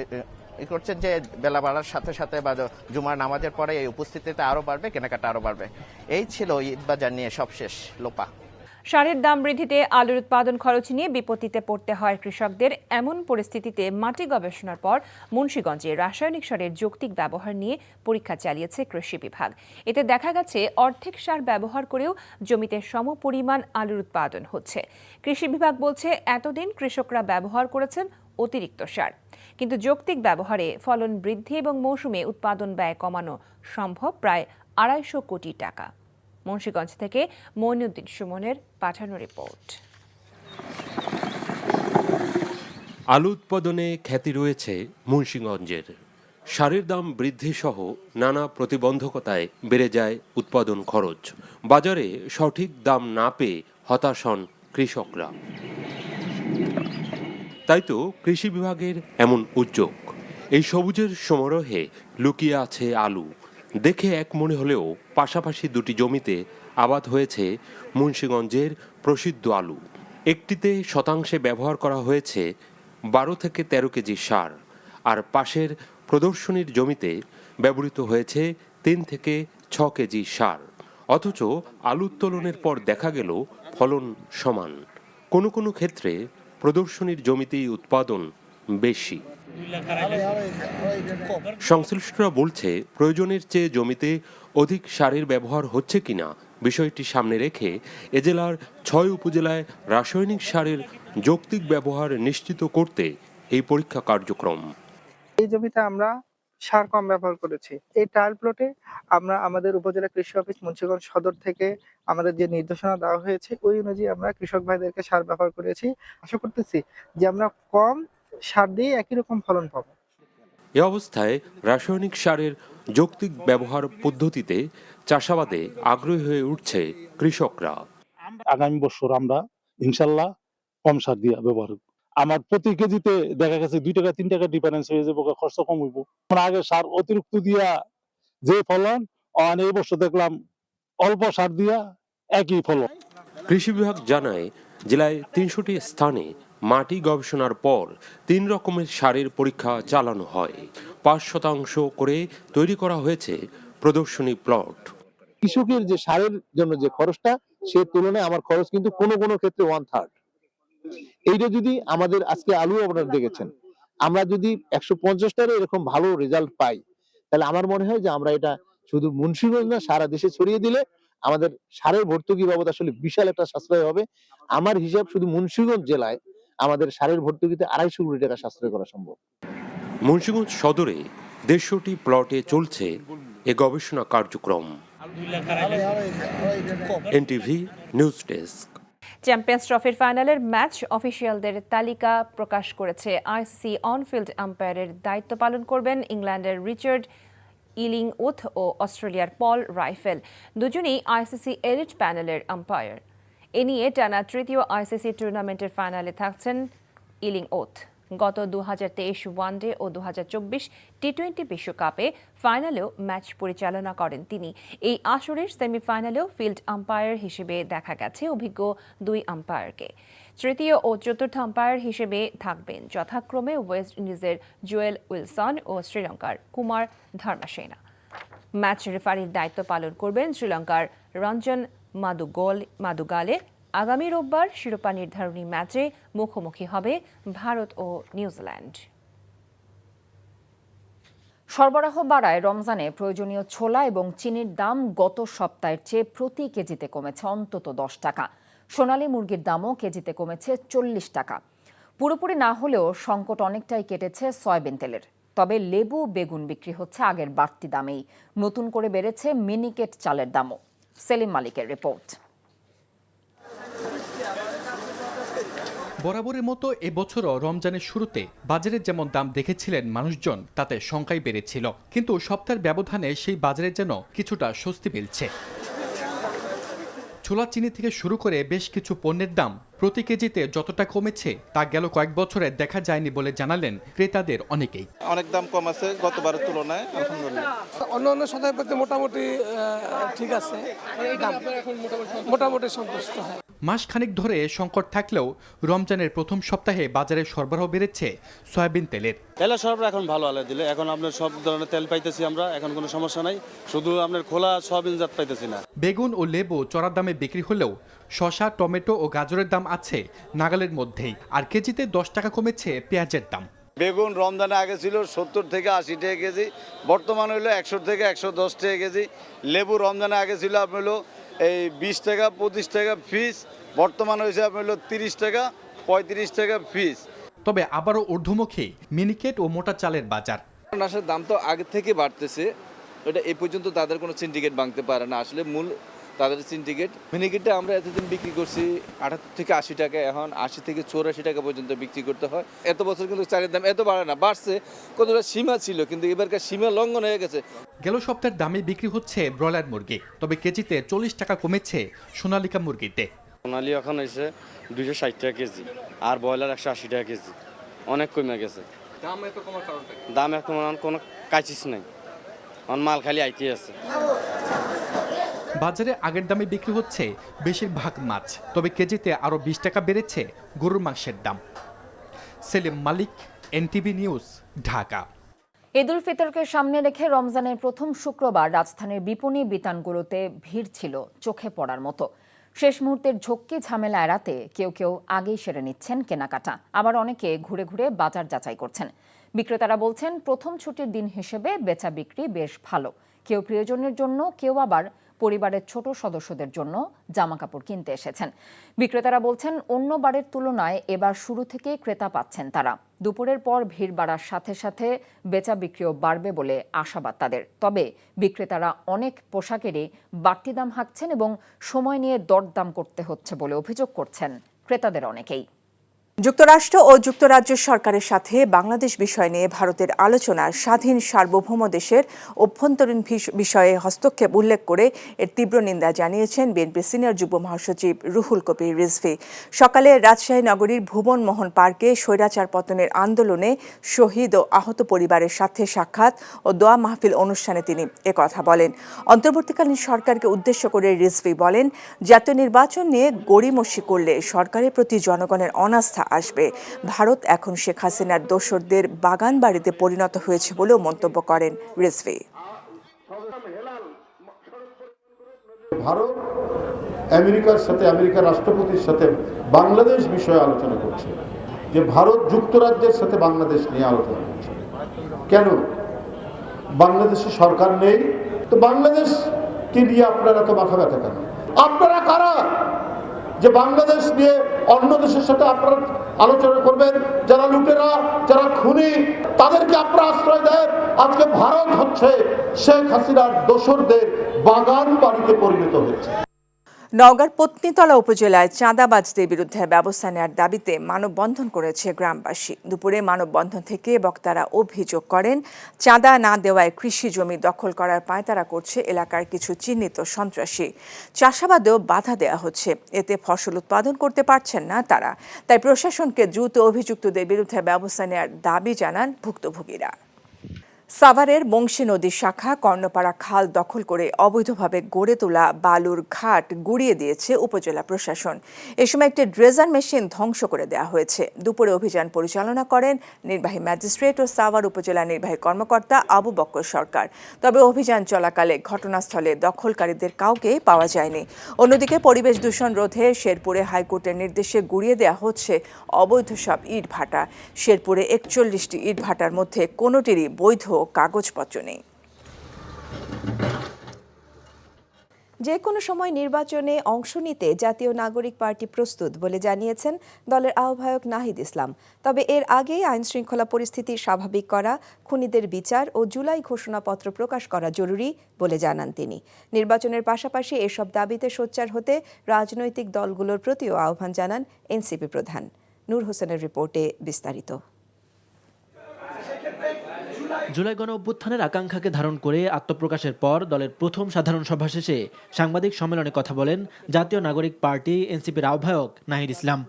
করছেন যে বেলা বাড়ার সাথে সাথে বা জুমার নামাজের পরে এই উপস্থিতিতে আরও বাড়বে, কেনাকাটা আরও বাড়বে। এই ছিল ঈদ বাজার নিয়ে সবশেষ। লোপা। সারের দাম বৃদ্ধিতে আলুর উৎপাদন খরচ নিয়ে বিপত্তিতে পড়তে হয় কৃষকদের। এমন পরিস্থিতিতে মাটি গবেষণার পর মুন্সিগঞ্জে রাসায়নিক সারের যৌক্তিক ব্যবহার নিয়ে পরীক্ষা চালিয়েছে কৃষি বিভাগ। এতে দেখা গেছে অর্ধেক সার ব্যবহার করেও জমিতে সমপরিমাণ আলুর উৎপাদন হচ্ছে। কৃষি বিভাগ বলছে এতদিন কৃষকরা ব্যবহার করেছেন অতিরিক্ত সার, কিন্তু যৌক্তিক ব্যবহারে ফলন বৃদ্ধি এবং মৌসুমে উৎপাদন ব্যয় কমানো সম্ভব প্রায় ২৫০ কোটি টাকা। মুন্সিগঞ্জ থেকে মঈনুদ্দিন সুমনের পাঠানো রিপোর্ট। আলু উৎপাদনে খ্যাতি রয়েছে মুন্সিগঞ্জের। সারের দাম বৃদ্ধি সহ নানা প্রতিবন্ধকতায় বেড়ে যায় উৎপাদন খরচ। বাজারে সঠিক দাম না পেয়ে হতাশ হন কৃষকরা। তাই তো কৃষি বিভাগের এমন উদ্যোগ। এই সবুজের সমারোহে লুকিয়ে আছে আলু। দেখে এক মনে হলেও পাশাপাশি দুটি জমিতে আবাদ হয়েছে মুন্সিগঞ্জের প্রসিদ্ধ আলু। একটিতে শতাংশে ব্যবহার করা হয়েছে 12 থেকে 13 কেজি সার, আর পাশের প্রদর্শনীর জমিতে ব্যবহৃত হয়েছে 3 থেকে 6 কেজি সার। অথচ আলু উত্তোলনের পর দেখা গেল ফলন সমান। কোনো কোনো ক্ষেত্রে প্রদর্শনীর জমিতেই উৎপাদন বেশি। সংশ্লিষ্টরা বলছে প্রয়োজনের চেয়ে জমিতে অধিক সারের ব্যবহার হচ্ছে কিনা বিষয়টি সামনে রেখে এ জেলার 6 উপজেলায় রাসায়নিক সারের যৌক্তিক ব্যবহার নিশ্চিত করতে এই পরীক্ষা কার্যক্রম। এই জমিতে আমরা সার কম ব্যবহার করেছি। এই ট্রায়াল প্লটে আমরা আমাদের উপজেলা কৃষি অফিস মুন্সিগঞ্জ সদর থেকে আমাদের যে নির্দেশনা দেওয়া হয়েছে ওই অনুযায়ী আমরা কৃষক ভাইদেরকে সার ব্যবহার করেছি। আশা করতেছি যে আমরা কম সার দিয়ে একই রকম ফলন পাবো। এ অবস্থায় রাসায়নিক সারের যৌক্তিক ব্যবহার পদ্ধতিতে চাষাবাদে আগ্রহী হয়ে উঠছে কৃষকরা। আগামী বছর আমরা ইনশাল্লাহ কম সার দিয়ে ব্যবহার, আমার প্রতি কেজিতে দেখা গেছে 2 টাকা 3 টাকা ডিফারেন্স হয়ে যাবে, খরচ কম হইব। আগে সার অতিরিক্ত দিয়া যে ফলন, এই বছর দেখলাম অল্প সার দিয়া একই ফলন। কৃষি বিভাগ জানায় জেলায় 300টি স্থানে মাটি গবেষণার পর 3 রকমের সারের পরীক্ষা চালানো হয়। 5% করে তৈরি করা হয়েছে প্রদর্শনী প্লট। কৃষকের যে সারের জন্য যে খরচটা, সে তুলনায় আমার খরচ কিন্তু কোনো কোনো ক্ষেত্রে 1/3। এইটা যদি আমাদের আজকে আলু আপনারা দেখেছেন, আমরা যদি 150টারে এরকম ভালো রেজাল্ট পাই, তাহলে আমার মনে হয় যে আমরা এটা শুধু মুন্সিগঞ্জ না সারা দেশে ছড়িয়ে দিলে আমাদের সারের ভর্তুকি বাবদ আসলে বিশাল একটা সাশ্রয় হবে। আমার হিসাব শুধু মুন্সিগঞ্জ জেলায় আমাদের সারের ভর্তুকিতে 250 কোটি টাকা সাশ্রয় করা সম্ভব। মুন্সিগঞ্জ সদরে 150টি প্লটে চলছে এ গবেষণা কার্যক্রম। NTV news desk. চ্যাম্পিয়ন্স ট্রফির ফাইনালের ম্যাচ অফিসিয়ালদের তালিকা প্রকাশ করেছে। আইসিসি অনফিল্ড আম্পায়ারের দায়িত্ব পালন করবেন ইংল্যান্ডের রিচার্ড ইলিংউথ ও অস্ট্রেলিয়ার পল রাইফেল, দুজনেই আইসিসি এলিট প্যানেলের আম্পায়ার। এ নিয়ে টানা তৃতীয় আইসিসি টুর্নামেন্টের ফাইনালে থাকছেন ইলিংউথ। গত 2023 ওয়ানডে ও 2024 টি-20 বিশ্বকাপে ফাইনালেও ম্যাচ পরিচালনা করেন তিনি। এই আসরের সেমিফাইনালেও ফিল্ড আম্পায়ার হিসেবে দেখা গেছে অভিজ্ঞ 2 আম্পায়ারকে। তৃতীয় ও চতুর্থ আম্পায়ার হিসেবে থাকবেন যথাক্রমে ওয়েস্ট ইন্ডিজের জোয়েল উইলসন ও শ্রীলঙ্কার কুমার ধর্মসেনা। ম্যাচ রেফারির দায়িত্ব পালন করবেন শ্রীলঙ্কার রঞ্জন মাদুগালে। আগামী রোববার শিরোপা নির্ধারণী ম্যাচে মুখোমুখি হবে ভারত ও নিউজিল্যান্ড। সরবরাহ বাড়ায় রমজানে প্রয়োজনীয় ছোলা এবং চিনির দাম গত সপ্তাহের চেয়ে প্রতি কেজিতে কমেছে অন্তত 10 টাকা। সোনালী মুরগির দামও কেজিতে কমেছে 40 টাকা। পুরোপুরি না হলেও সংকট অনেকটাই কেটেছে সয়াবিন তেলের। তবে লেবু বেগুন বিক্রি হচ্ছে আগের বাড়তি দামেই। নতুন করে বেড়েছে মিনিকেট চালের দামও। সেলিম মালিকের রিপোর্ট। বরাবরের মতো এবছরও রমজানের শুরুতে বাজারের যেমন দাম দেখেছিলেন মানুষজন, তাতে সংখ্যাই বেড়েছিল। কিন্তু সপ্তাহের ব্যবধানে সেই বাজারে যেন কিছুটা স্বস্তি মিলছে। ছোলা চিনি থেকে শুরু করে বেশ কিছু পণ্যের দাম প্রতি কেজিতে যতটা কমেছে তা গেল কয়েক বছরে দেখা যায়নি বলে জানালেন ক্রেতাদের অনেকেই। অনেক দাম কম আছে গতবারের তুলনায়, আলহামদুলিল্লাহ। অন্য সদায় প্রতি মোটামুটি ঠিক আছে, মোটামুটি সন্তুষ্ট হয়। মাস খানিক ধরে সংকট থাকলেও রমজানের প্রথম সপ্তাহে বাজারে সরবরাহ বেড়েছে সয়াবিন তেলের। তেলের সরবরাহ এখন ভালো আলো দিলে, এখন আপনার সব ধরনের তেল পাইতেছি আমরা, এখন কোনো সমস্যা নাই। শুধু আপনার খোলা সয়াবিন জাত পাইতেছি না। বেগুন ও লেবু চড়া দামে বিক্রি হলেও শসা, টমেটো ও গাজরের দাম আছে নাগালের মধ্যেই। আর কেজিতে 10 টাকা কমেছে পেঁয়াজের দাম। বেগুন রমজানে আগে ছিল 70 থেকে 80 টাকা কেজি, বর্তমান হইলো 100 থেকে 110 টাকা কেজি। লেবু রমজানে আগে ছিল আপনার হলো এই 20 টাকা 25 টাকা পিস, বর্তমান হয়েছে আপনার হলো 30 টাকা 35 টাকা পিস। তবে আবারও ঊর্ধ্বমুখী মিনিকেট ও মোটা চালের বাজার। নাশের দাম তো আগে থেকে বাড়তেছে, এটা এই পর্যন্ত তাদের কোনো সিন্ডিকেট ভাঙতে পারে না। আসলে মূল তাদের সিন্ডিকেট। মিনিকেটটা আমরা এতদিন বিক্রি করছি 78 থেকে 80 টাকা, এখন 80 থেকে 84 টাকা পর্যন্ত বিক্রি করতে হয়। এত বছর কিন্তু চালের দাম এত বাড়ে না, বাড়ছে কতটা সীমা ছিল, কিন্তু এবারকার সীমা লঙ্ঘন হয়ে গেছে। গেল সপ্তাহের দামে বিক্রি হচ্ছে ব্রয়লার মুরগি, তবে কেজিতে 40 টাকা কমেছে সোনালিকা মুরগিতে। সোনালি এখন হয়েছে 260 টাকা কেজি, আর ব্রয়লার 180 টাকা কেজি, অনেক কমে গেছে। দাম এখন কোনো কাচিস নাই, মাল খালি আইতে আছে। বাজারে আগের দামে বিক্রি হচ্ছে বেশিরভাগ মাছ, তবে কেজিতে আরও 20 টাকা বেড়েছে গরুর মাংসের দাম। সেলিম মালিক, এনটিভি নিউজ, ঢাকা। ঈদুল ফিতরকে সামনে রেখে রমজানের প্রথম শুক্রবার রাজধানীর বিপণী বিতানগুলোতে ভিড় ছিল চোখে পড়ার মতো। শেষ মুহূর্তের ঝক্কি ঝামেলা এড়াতে কেউ কেউ আগেই সেরে নিচ্ছেন কেনাকাটা, আবার অনেকে ঘুরে ঘুরে বাজার যাচাই করছেন। বিক্রেতারা বলছেন প্রথম ছুটির দিন হিসেবে বেচা বিক্রি বেশ ভালো। কেউ প্রিয়জনের জন্য, কেউ আবার পরিবারের ছোট সদস্যদের জন্য জামাকাপড় কিনতে এসেছেন। বিক্রেতারা বলছেন অন্য বারের তুলনায় এবার শুরু থেকে ক্রেতা পাচ্ছেন তারা। দুপুরের পর ভিড় বাড়ার সাথে সাথে বেচা বিক্রিও বাড়বে বলে আশাবাদ তাদের। তবে বিক্রেতারা অনেক পোশাকেরই বাড়তি দাম হাঁকছেন এবং সময় নিয়ে দরদাম করতে হচ্ছে বলে অভিযোগ করছেন ক্রেতাদের অনেকেই। যুক্তরাষ্ট্র ও যুক্তরাজ্য সরকারের সাথে বাংলাদেশ বিষয় নিয়ে ভারতের আলোচনার স্বাধীন সার্বভৌম দেশের অভ্যন্তরীণ বিষয়ে হস্তক্ষেপ উল্লেখ করে এর তীব্র নিন্দা জানিয়েছেন বিএনপি সিনিয়র যুগ্ম মহাসচিব রুহুল কবির রিজভী। সকালে রাজশাহী নগরীর ভুবন মোহন পার্কে স্বৈরাচার পতনের আন্দোলনে শহীদ ও আহত পরিবারের সাথে সাক্ষাৎ ও দোয়া মাহফিল অনুষ্ঠানে তিনি একথা বলেন। অন্তর্বর্তীকালীন সরকারকে উদ্দেশ্য করে রিজভী বলেন, জাতীয় নির্বাচন নিয়ে গড়িমসি করলে সরকারের প্রতি জনগণের অনাস্থা আসবে। ভারত এখন শেখ হাসিনার দোসরদের বাগান বাড়িতে পরিণত হয়েছে বলেও মন্তব্য করেন রিজভী। ভারত আমেরিকার সাথে, আমেরিকার রাষ্ট্রপতির সাথে বাংলাদেশ বিষয়ে আলোচনা করছে, যে ভারত যুক্তরাজ্যের সাথে বাংলাদেশ নিয়ে আলোচনা করছে। কেন? বাংলাদেশে সরকার নেই, তো বাংলাদেশ কি নিয়ে আপনারা তো মাথা ব্যথা কেন? আপনারা কারা যে বাংলাদেশ নিয়ে অন্য দেশের সাথে আপনারা আলোচনা করবেন? যারা লুটেরা, যারা খুনি, তাদেরকে আপনারা আশ্রয় দেন। আজকে ভারত হচ্ছে শেখ হাসিনার দোসরদের বাগান বাড়িতে পরিণত হয়েছে। নওগাঁর পত্নীতলা উপজেলায় চাঁদাবাজদের বিরুদ্ধে ব্যবস্থা নেওয়ার দাবিতে মানববন্ধন করেছে গ্রামবাসী। দুপুরে মানববন্ধন থেকে বক্তারা অভিযোগ করেন, চাঁদা না দেওয়ায় কৃষি জমি দখল করার পায়তারা করছে এলাকার কিছু চিহ্নিত সন্ত্রাসী। চাষাবাদেও বাধা দেওয়া হচ্ছে, এতে ফসল উৎপাদন করতে পারছেন না তারা। তাই প্রশাসনকে দ্রুত অভিযুক্তদের বিরুদ্ধে ব্যবস্থা নেওয়ার দাবি জানান ভুক্তভোগীরা। সাভারের বংশী নদীর শাখা কর্ণপাড়া খাল দখল করে অবৈধভাবে গড়ে তোলা বালুর ঘাট গুড়িয়ে দিয়েছে উপজেলা প্রশাসন। এ সময় একটি ড্রেজার মেশিন ধ্বংস করে দেওয়া হয়েছে। দুপুরে অভিযান পরিচালনা করেন নির্বাহী ম্যাজিস্ট্রেট ও সাভার উপজেলা নির্বাহী কর্মকর্তা আবু বক্কর সরকার। তবে অভিযান চলাকালে ঘটনাস্থলে দখলকারীদের কাউকে পাওয়া যায়নি। অন্যদিকে পরিবেশ দূষণ রোধে শেরপুরে হাইকোর্টের নির্দেশে গুড়িয়ে দেওয়া হচ্ছে অবৈধ সব ইটভাটা। শেরপুরে ৪১টি ইটভাটার মধ্যে কোনোটিরই বৈধ কাগজপত্র নেই। যে কোনো সময় নির্বাচনে অংশ নিতে জাতীয় নাগরিক পার্টি প্রস্তুত বলে জানিয়েছেন দলের আহ্বায়ক নাহিদ ইসলাম। তবে এর আগেই আইনশৃঙ্খলা পরিস্থিতি স্বাভাবিক করা, খুনিদের বিচার ও জুলাই ঘোষণাপত্র প্রকাশ করা জরুরি বলে জানান তিনি। নির্বাচনের পাশাপাশি এসব দাবিতে সোচ্চার হতে রাজনৈতিক দলগুলোর প্রতিও আহ্বান জানান এনসিপি প্রধান। নূর হোসেনের রিপোর্টে বিস্তারিত। জুলাই গণ অভ্যুত্থানের আকাঙ্ক্ষাকে ধারণ করে আত্মপ্রকাশের পর দলের প্রথম সাধারণ সভা শেষে সাংবাদিক সম্মেলনে কথা বলেন জাতীয় নাগরিক পার্টি এনসিপির আহ্বায়ক নাহিদ ইসলাম।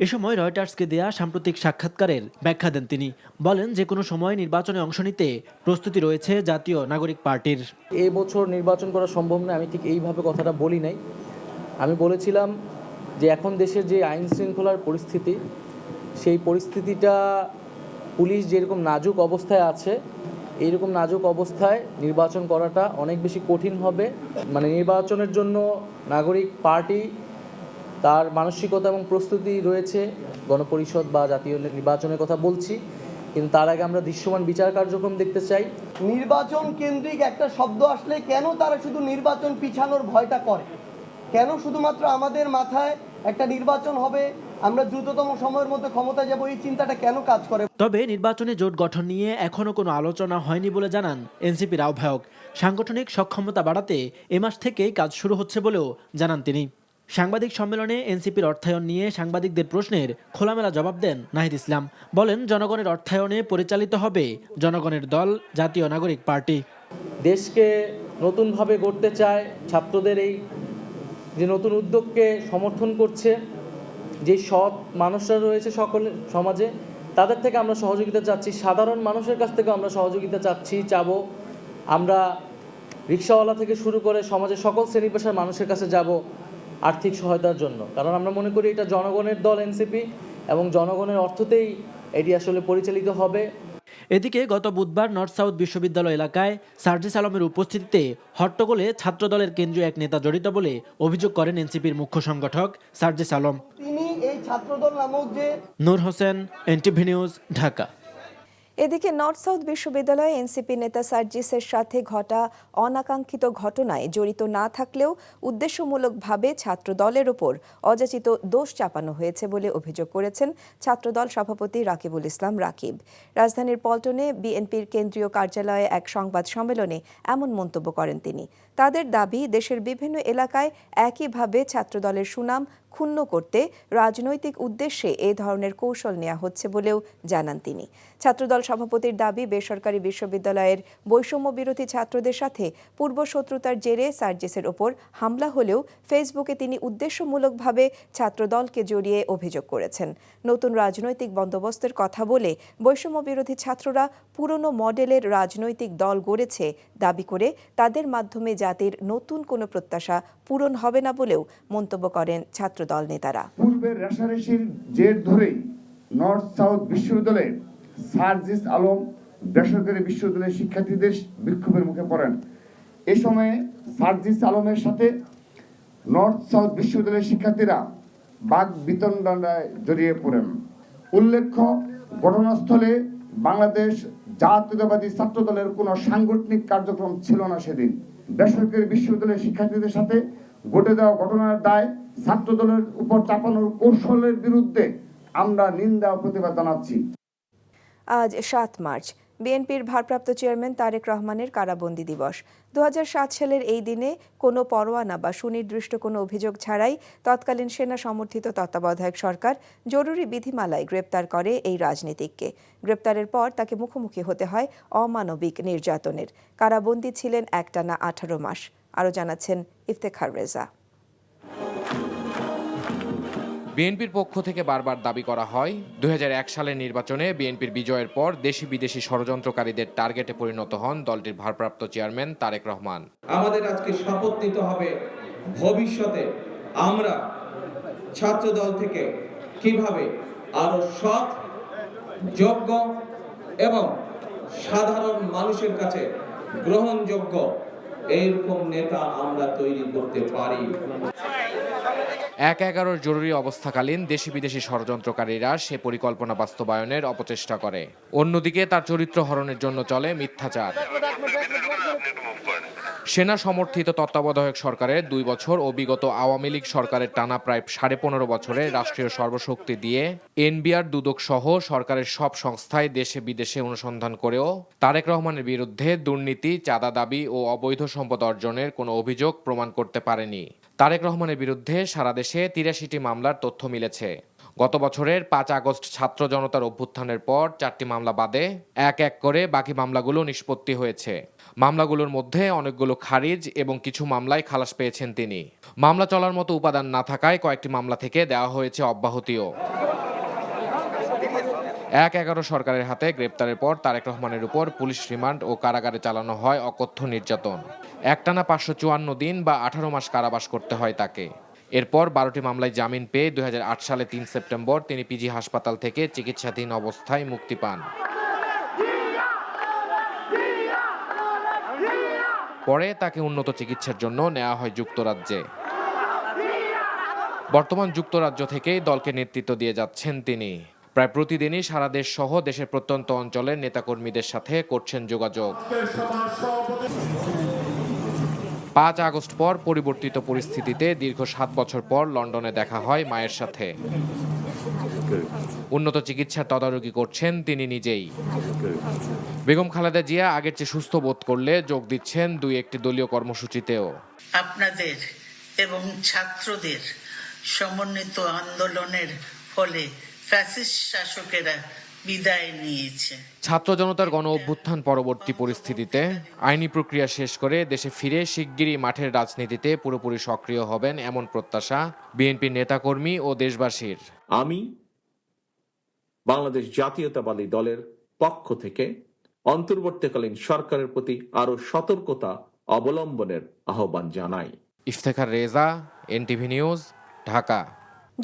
এ সময় রয়টার্সকে দেয়া সাম্প্রতিক সাক্ষাৎকারের ব্যাখ্যা দেন তিনি। বলেন, যে কোনো সময় নির্বাচনে অংশ নিতে প্রস্তুতি রয়েছে জাতীয় নাগরিক পার্টির। এই বছর নির্বাচন করা সম্ভব নয়, আমি ঠিক এইভাবে কথাটা বলি নাই। আমি বলেছিলাম যে এখন দেশের যে আইন শৃঙ্খলার পরিস্থিতি, সেই পরিস্থিতিটা পুলিশ যেরকম নাজুক অবস্থায় আছে, এইরকম নাজুক অবস্থায় নির্বাচন করাটা অনেক বেশি কঠিন হবে। মানে নির্বাচনের জন্য নাগরিক পার্টি তার মানসিকতা এবং প্রস্তুতি রয়েছে। গণপরিষদ বা জাতীয় নির্বাচনের কথা বলছি, কিন্তু তার আগে আমরা দৃশ্যমান বিচার কার্যক্রম দেখতে চাই। নির্বাচন কেন্দ্রিক একটা শব্দ আসলে কেন তারা শুধু নির্বাচন পিছানোর ভয়টা করে? কেন শুধুমাত্র আমাদের মাথায় একটা নির্বাচন হবে, আমরা দ্রুততম সময়ের মধ্যে ক্ষমতায় যাব, এই চিন্তাটা কেন কাজ করে? তবে নির্বাচনে জোট গঠন নিয়ে এখনো কোনো আলোচনা হয়নি বলে জানান এনসিপির আহ্বায়ক। সাংগঠনিক সক্ষমতা বাড়াতে এ মাস থেকেই কাজ শুরু হচ্ছে বলেও জানান তিনি। সাংবাদিক সম্মেলনে এনসিপির অর্থায়ন নিয়ে সাংবাদিকদের প্রশ্নের খোলামেলা জবাব দেন নাহিদ ইসলাম। বলেন, জনগণের অর্থায়নে পরিচালিত হবে জনগণের দল জাতীয় নাগরিক পার্টি। দেশকে নতুনভাবে গড়তে চায়, ছাত্রদের এই যে নতুন উদ্যোগকে সমর্থন করছে, যে সৎ মানুষরা রয়েছে সকলে সমাজে, তাদের থেকে আমরা সহযোগিতা চাচ্ছি। সাধারণ মানুষের কাছ থেকে আমরা সহযোগিতা চাবো। আমরা রিকশাওয়ালা থেকে শুরু করে সমাজের সকল শ্রেণী পেশার মানুষের কাছে যাব আর্থিক সহায়তার জন্য, কারণ আমরা মনে করি এটা জনগণের দল এনসিপি এবং জনগণের অর্থতেই এটি আসলে পরিচালিত হবে। এদিকে গত বুধবার নর্থ সাউথ বিশ্ববিদ্যালয় এলাকায় সার্জিস আলমের উপস্থিতিতে হট্টগোলে ছাত্রদলের কেন্দ্রীয় এক নেতা জড়িত বলে অভিযোগ করেন এনসিপির মুখ্য সংগঠক সার্জিস আলম। তিনি এই ছাত্রদল নামক যে নূর হোসেন, এনটিভি নিউজ, ঢাকা। এদিকে নর্থ সাউথ বিশ্ববিদ্যালয়ে এনসিপি নেতা সার্জিসের সাথে ঘটা অনাকাঙ্ক্ষিত ঘটনায় জড়িত না থাকলেও উদ্দেশ্যমূলকভাবে ছাত্র দলের ওপর অযাচিত দোষ চাপানো হয়েছে বলে অভিযোগ করেছেন ছাত্রদল সভাপতি রাকিবুল ইসলাম রাকিব। রাজধানীর পল্টনে বিএনপির কেন্দ্রীয় কার্যালয়ে এক সংবাদ সম্মেলনে এমন মন্তব্য করেন তিনি। তাদের দাবি, দেশের বিভিন্ন এলাকায় একইভাবে ছাত্রদলের সুনাম ক্ষুণ্ণ করতে রাজনৈতিক উদ্দেশ্যে এ ধরনের কৌশল নেওয়া হচ্ছে বলেও জানান তিনি। ছাত্রদল সভাপতির দাবি, বেসরকারি বিশ্ববিদ্যালয়ের বৈষম্য বিরোধী ছাত্রদের সাথে পূর্বশত্রুতার জেরে সার্জিসের ওপর হামলা হলেও ফেসবুকে তিনি উদ্দেশ্যমূলকভাবে ছাত্রদলকে জড়িয়ে অভিযোগ করেছেন। নতুন রাজনৈতিক বন্দোবস্তের কথা বলে বৈষম্য বিরোধী ছাত্ররা পুরনো মডেলের রাজনৈতিক দল গড়েছে দাবি করে তাদের মাধ্যমে জাতির নতুন কোনো প্রত্যাশা পূরণ হবে না বলেও মন্তব্য করেন ছাত্রদল নেতারা। পূর্বের রেশারেশির জের ধরেই নর্থ সাউথ বিশ্ববিদ্যালয়ে সার্জিস আলম বেসরকারি বিশ্ববিদ্যালয়ের শিক্ষার্থীদের বিক্ষোভের মুখে পড়েন। এ সময়ে সার্জিস আলমের সাথে নর্থ সাউথ বিশ্ববিদ্যালয়ের শিক্ষার্থীরা বাক বিতণ্ডায় জড়িয়ে পড়েন। উল্লেখ্য, ঘটনাস্থলে বাংলাদেশ জাতীয়তাবাদী ছাত্রদলের কোনো সাংগঠনিক কার্যক্রম ছিল না সেদিন। বেসরকারি বিশ্ববিদ্যালয়ের শিক্ষার্থীদের সাথে ঘটে যাওয়া ঘটনার দায় ছাত্রদলের উপর চাপানোর কৌশলের বিরুদ্ধে আমরা নিন্দা ও প্রতিবাদ জানাচ্ছি। আজ ৭ মার্চ বিএনপির ভারপ্রাপ্ত চেয়ারম্যান তারেক রহমানের কারাবন্দী দিবস। ২০০৭ সালের এই দিনে কোনো পরোয়ানা বা সুনির্দিষ্ট কোনো অভিযোগ ছাড়াই তৎকালীন সেনা সমর্থিত তত্ত্বাবধায়ক সরকার জরুরি বিধিমালায় গ্রেপ্তার করে এই রাজনীতিককে। গ্রেপ্তারের পর তাকে মুখোমুখি হতে হয় অমানবিক নির্যাতনের। কারাবন্দী ছিলেন একটানা ১৮ মাস। আরও জানাচ্ছেন ইফতেখার রেজা। বিএনপির পক্ষ থেকে বারবার দাবি করা হয় ২০০১ সালের নির্বাচনে বিএনপির বিজয়ের পর দেশি বিদেশি ষড়যন্ত্রকারীদের টার্গেটে পরিণত হন দলটির ভারপ্রাপ্ত চেয়ারম্যান তারেক রহমান। আমাদের আজকে শপথ নিতে হবে ভবিষ্যতে আমরা ছাত্রদল থেকে কিভাবে আরো সৎ, যোগ্য এবং সাধারণ মানুষের কাছে গ্রহণযোগ্য এইরকম নেতা আমরা তৈরি করতে পারি। ১/১১ জরুরি অবস্থাকালীন দেশি বিদেশি ষড়যন্ত্রকারীরা সে পরিকল্পনা বাস্তবায়নের অপচেষ্টা করে। অন্যদিকে তার চরিত্র হরণের জন্য চলে মিথ্যাচার। সেনা সমর্থিত তত্ত্বাবধায়ক সরকারের ২ বছর ও বিগত আওয়ামী লীগ সরকারের টানা প্রায় ১৫.৫ বছরে রাষ্ট্রীয় সর্বশক্তি দিয়ে এনবিআর দুদক সহ সরকারের সব সংস্থায় দেশে বিদেশে অনুসন্ধান করেও তারেক রহমানের বিরুদ্ধে দুর্নীতি, চাঁদা দাবি ও অবৈধ সম্পদ অর্জনের কোনো অভিযোগ প্রমাণ করতে পারেনি। তারেক রহমানের বিরুদ্ধে সারা দেশে ৮৩টি মামলার তথ্য মিলেছে। গত বছরের ৫ আগস্ট ছাত্র জনতার অভ্যুত্থানের পর ৪টি মামলা বাদে এক এক করে বাকি মামলাগুলো নিষ্পত্তি হয়েছে। মামলাগুলোর মধ্যে অনেকগুলো খারিজ এবং কিছু মামলায় খালাস পেয়েছেন তিনি। মামলা চলার মতো উপাদান না থাকায় কয়েকটি মামলা থেকে দেওয়া হয়েছে অব্যাহতিও। ১/১১ সরকারের হাতে গ্রেপ্তারের পর তারেক রহমানের উপর পুলিশ রিমান্ড ও কারাগারে চালানো হয় অকথ্য নির্যাতন। একটানা ৫৫৪ দিন বা ১৮ মাস কারাবাস করতে হয় তাকে। এরপর ১২টি মামলায় জামিন পেয়ে ২০০৮ সালে ৩ সেপ্টেম্বর তিনি পিজি হাসপাতাল থেকে চিকিৎসাধীন অবস্থায় মুক্তি পান। পরে তাকে উন্নত চিকিৎসার জন্য নেওয়া হয় যুক্তরাজ্যে। বর্তমান যুক্তরাজ্য থেকেই দলকে নেতৃত্ব দিয়ে যাচ্ছেন তিনি। প্রায় প্রতিদিনই সারা দেশ সহ দেশের প্রত্যন্ত অঞ্চলের নেতাকর্মীদের সাথে করছেন যোগাযোগ। ৫ আগস্ট পর পরিবর্তিত পরিস্থিতিতে দীর্ঘ ৭ বছর পর লন্ডনে দেখা হয় মায়ের সাথে। উন্নত চিকিৎসার তদারকি করছেন তিনি নিজেই। বেগম খালেদা জিয়া আগের চেয়ে সুস্থ বোধ করলে যোগ দিচ্ছেন ২-১টি দলীয় কর্মসূচিতেও। আপনাদের এবং ছাত্রদের সমন্বিত আন্দোলনের ফলে ফ্যাসিস্ট শাসকেরা বিদায় নিয়েছে। ছাত্র জনতার গণ অভ্যুত্থান পরবর্তী পরিস্থিতিতে আইনি প্রক্রিয়া শেষ করে দেশে ফিরে শিগগিরই মাঠের রাজনীতিতে পুরোপুরি সক্রিয় হবেন এমন প্রত্যাশা বিএনপির নেতাকর্মী ও দেশবাসীর। আমি বাংলাদেশ জাতীয়তাবাদী দলের পক্ষ থেকে অন্তর্বর্তীকালীন সরকারের প্রতি আরো সতর্কতা অবলম্বনের আহ্বান জানাই। Iftekhar Reza, NTV news, Dhaka.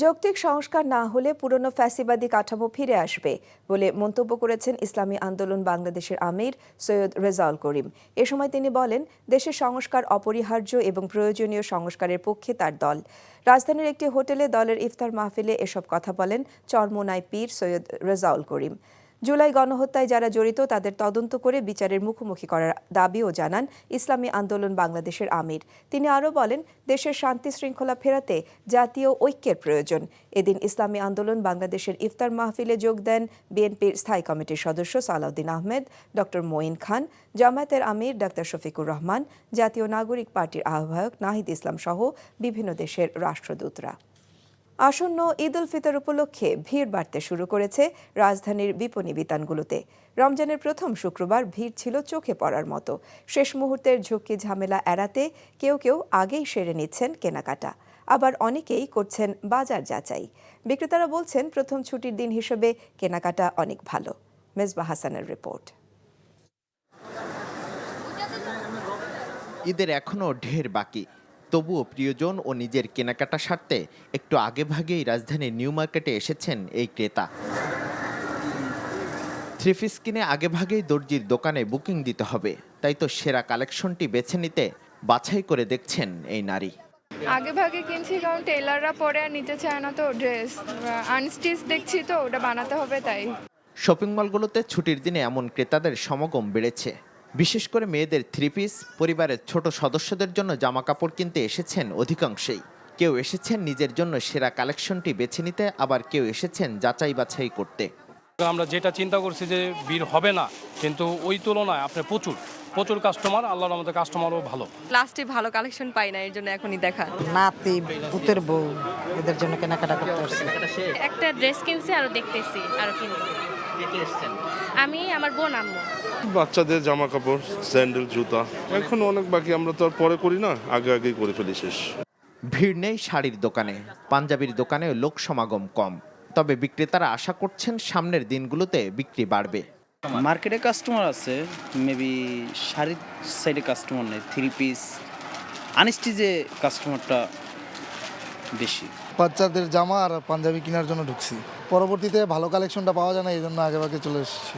যৌক্তিক সংস্কার না হলে পুরনো ফ্যাসিবাদী কাঠামো ফিরে আসবে বলে মন্তব্য করেছেন ইসলামী আন্দোলন বাংলাদেশের আমির সৈয়দ রেজাউল করিম। এ সময় তিনি বলেন, দেশের সংস্কার অপরিহার্য এবং প্রয়োজনীয় সংস্কারের পক্ষে তার দল। রাজধানীর একটি হোটেলে দলের ইফতার মাহফিলে এসব কথা বলেন চরমোনাই পীর সৈয়দ রেজাউল করিম। জুলাই গণহত্যায় যারা জড়িত তাদের তদন্ত করে বিচারের মুখোমুখি করার দাবিও জানান ইসলামী আন্দোলন বাংলাদেশের আমির। তিনি আরও বলেন, দেশের শান্তি শৃঙ্খলা ফেরাতে জাতীয় ঐক্যের প্রয়োজন। এদিন ইসলামী আন্দোলন বাংলাদেশের ইফতার মাহফিলে যোগ দেন বিএনপির স্থায়ী কমিটির সদস্য সালাউদ্দিন আহমেদ, ডক্টর মঈন খান, জামায়াতের আমির ডাক্তার শফিকুর রহমান, জাতীয় নাগরিক পার্টির আহ্বায়ক নাহিদ ইসলাম সহ বিভিন্ন দেশের রাষ্ট্রদূতরা। আসন্ন ঈদ উল ফিতর উপলক্ষে ভিড় বাড়তে শুরু করেছে রাজধানীর বিপণী বিতানগুলোতে। রমজানের প্রথম শুক্রবার ভিড় ছিল চোখে পড়ার মতো। শেষ মুহূর্তের ঝুঁকি ঝামেলা এড়াতে কেউ কেউ আগেই সেরে নিচ্ছেন কেনাকাটা, আবার অনেকেই করছেন বাজার যাচাই। বিক্রেতারা বলছেন, প্রথম ছুটির দিন হিসেবে কেনাকাটা অনেক ভালো। মেজবা হাসানের রিপোর্ট। ঈদের এখনও ঢের বাকি, তবুও প্রিয়জন ও নিজের কেনাকাটা সারতে একটু আগেভাগেই রাজধানীর নিউ মার্কেটে এসেছেন এই ক্রেতা। থ্রি পিস কিনে আগেভাগেই দর্জির দোকানে বুকিং দিতে হবে, তাই তো সেরা কালেকশনটি বেছে নিতে বাছাই করে দেখছেন এই নারী। আগে ভাগে কিনছি কারণ টেলাররা পরে আর নিতে চায় না, তো ড্রেস আনস্টিচ দেখছি তো ওটা বানাতে হবে তাই। শপিং মলগুলোতে ছুটির দিনে এমন ক্রেতাদের সমাগম বেড়েছে। বিশেষ করে মেয়েদের থ্রি পিস, পরিবারের ছোট সদস্যদের জন্য জামা কাপড় কিনতে এসেছেন অধিকাংশই। কেউ এসেছেন নিজের জন্য সেরা কালেকশনটি বেছে নিতে, আবার কেউ এসেছেন যাচাই বাছাই করতে। আমরা যেটা চিন্তা করছি যে ভিড় হবে না, কিন্তু ওই তুলনায় আপনার প্রচুর কাস্টমার, আল্লাহর রহমতে কাস্টমারও ভালো। লাস্টে ভালো কালেকশন পাই না, এর জন্য এখনই দেখা। নাতি পুতের বউ এদের জন্য কেনাকাটা করতে আসছে। একটা ড্রেস কিনছি, আরো দেখতেছি আরো কিনবো। আমি, আমার বোন, আম্মু। বাচ্চাদের জামা কাপড়, স্যান্ডেল, জুতা এখন অনেক বাকি, আমরা তো আর পরে করি না, আগেই করে ফেলি শেষ। ভিড় নেই শাড়ির দোকানে, পাঞ্জাবির দোকানে লোক সমাগম কম। তবে বিক্রেতারা আশা করছেন সামনের দিনগুলোতে বিক্রি বাড়বে। মার্কেটে কাস্টমার আছে, মেবি শাড়ির সাইডে কাস্টমার নেই, থ্রি পিস আনস্টিচে কাস্টমারটা বেশি। বাচ্চাদের জামা আর পাঞ্জাবি কেনার জন্য ঢুকছি, পরবর্তীতে ভালো কালেকশনটা পাওয়া যায় না, এই জন্য আগে চলে এসেছি।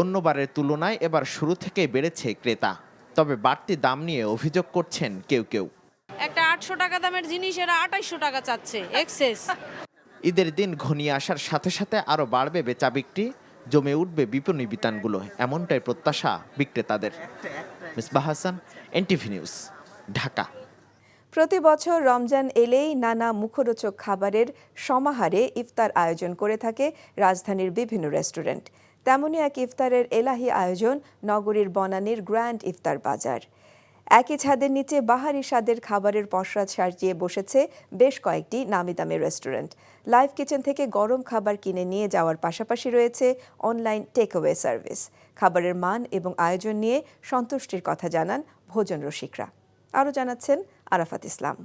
অন্যবারের তুলনায় এবার শুরু থেকেই বেড়েছে ক্রেতা, তবে বাড়তি দাম নিয়ে অভিযোগ করছেন কেউ। একটা 800 টাকা দামের জিনিস এরা 2800 টাকা চাচ্ছে, এক্সেস। ঈদের দিন ঘনিয়ে আসার সাথে সাথে আরও বাড়বে বেচা বিক্রি, জমে উঠবে বিপণী বিতানগুলো, এমনটাই প্রত্যাশা বিক্রেতাদের। Misbah Hasan, NTV news, Dhaka. প্রতি বছর রমজান এলেই নানা মুখরোচক খাবারের সমাহারে ইফতার আয়োজন করে থাকে রাজধানীর বিভিন্ন রেস্টুরেন্ট। তেমনই এক ইফতারের এলাহি আয়োজন নগরীর বনানীর গ্র্যান্ড ইফতার বাজার। একই ছাদের নিচে বাহারি স্বাদের খাবারের পসরা সাজিয়ে বসেছে বেশ কয়েকটি নামি দামি রেস্টুরেন্ট। লাইভ কিচেন থেকে গরম খাবার কিনে নিয়ে যাওয়ার পাশাপাশি রয়েছে অনলাইন টেকঅ্যাওয়ে সার্ভিস। খাবারের মান এবং আয়োজন নিয়ে সন্তুষ্টির কথা জানান ভোজন রসিকরা। আরও জানাচ্ছেন আরাফাত ইসলাম।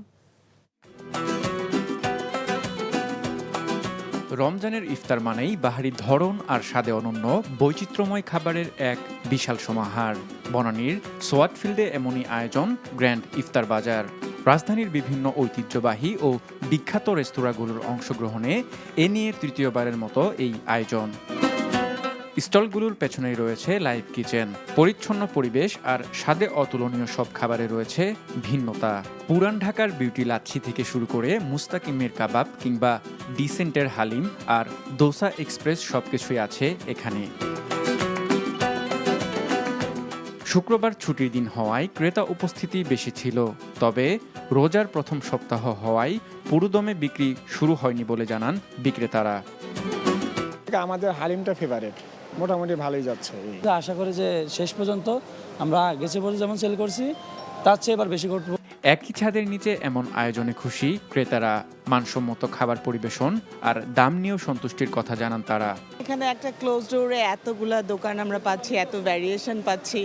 রমজানের ইফতার মানেই বাহারি ধরন আর স্বাদে অনন্য বৈচিত্র্যময় খাবারের এক বিশাল সমাহার। বনানীর সোয়াটফিল্ডে এমনই আয়োজন গ্র্যান্ড ইফতার বাজার। রাজধানীর বিভিন্ন ঐতিহ্যবাহী ও বিখ্যাত রেস্তোরাঁগুলোর অংশগ্রহণে এ নিয়ে তৃতীয়বারের মতো এই আয়োজন। স্টলগুলোর পেছনেই রয়েছে লাইভ কিচেন। পরিচ্ছন্ন পরিবেশ আর স্বাদে অতুলনীয় সব খাবারে রয়েছে ভিন্নতা। পুরান ঢাকার বিউটি লাচ্ছি থেকে শুরু করে মুস্তাকিমের কাবাব কিংবা ডিসেন্টের হালিম আর দোসা এক্সপ্রেস সবকিছুই আছে এখানে। শুক্রবার ছুটির দিন হওয়ায় ক্রেতা উপস্থিতি বেশি ছিল, তবে রোজার প্রথম সপ্তাহ হওয়ায় পুরোদমে বিক্রি শুরু হয়নি বলে জানান বিক্রেতারা। আমাদের হালিমটা ফেভারিট, মোটামুটি ভালোই যাচ্ছে। আশা করি যে শেষ পর্যন্ত আমরা গেছে বলে যেমন সেল করছি তার চেয়ে এবার বেশি করব। একই ছাদের নিচে এমন আয়োজনে খুশি ক্রেতারা। মানসম্মত খাবার পরিবেশন আর দাম নিয়েও সন্তুষ্টির কথা জানান তারা। এখানে একটা ক্লোজ ডোরে এতগুলা দোকান আমরা পাচ্ছি, এত ভ্যারিয়েশন পাচ্ছি,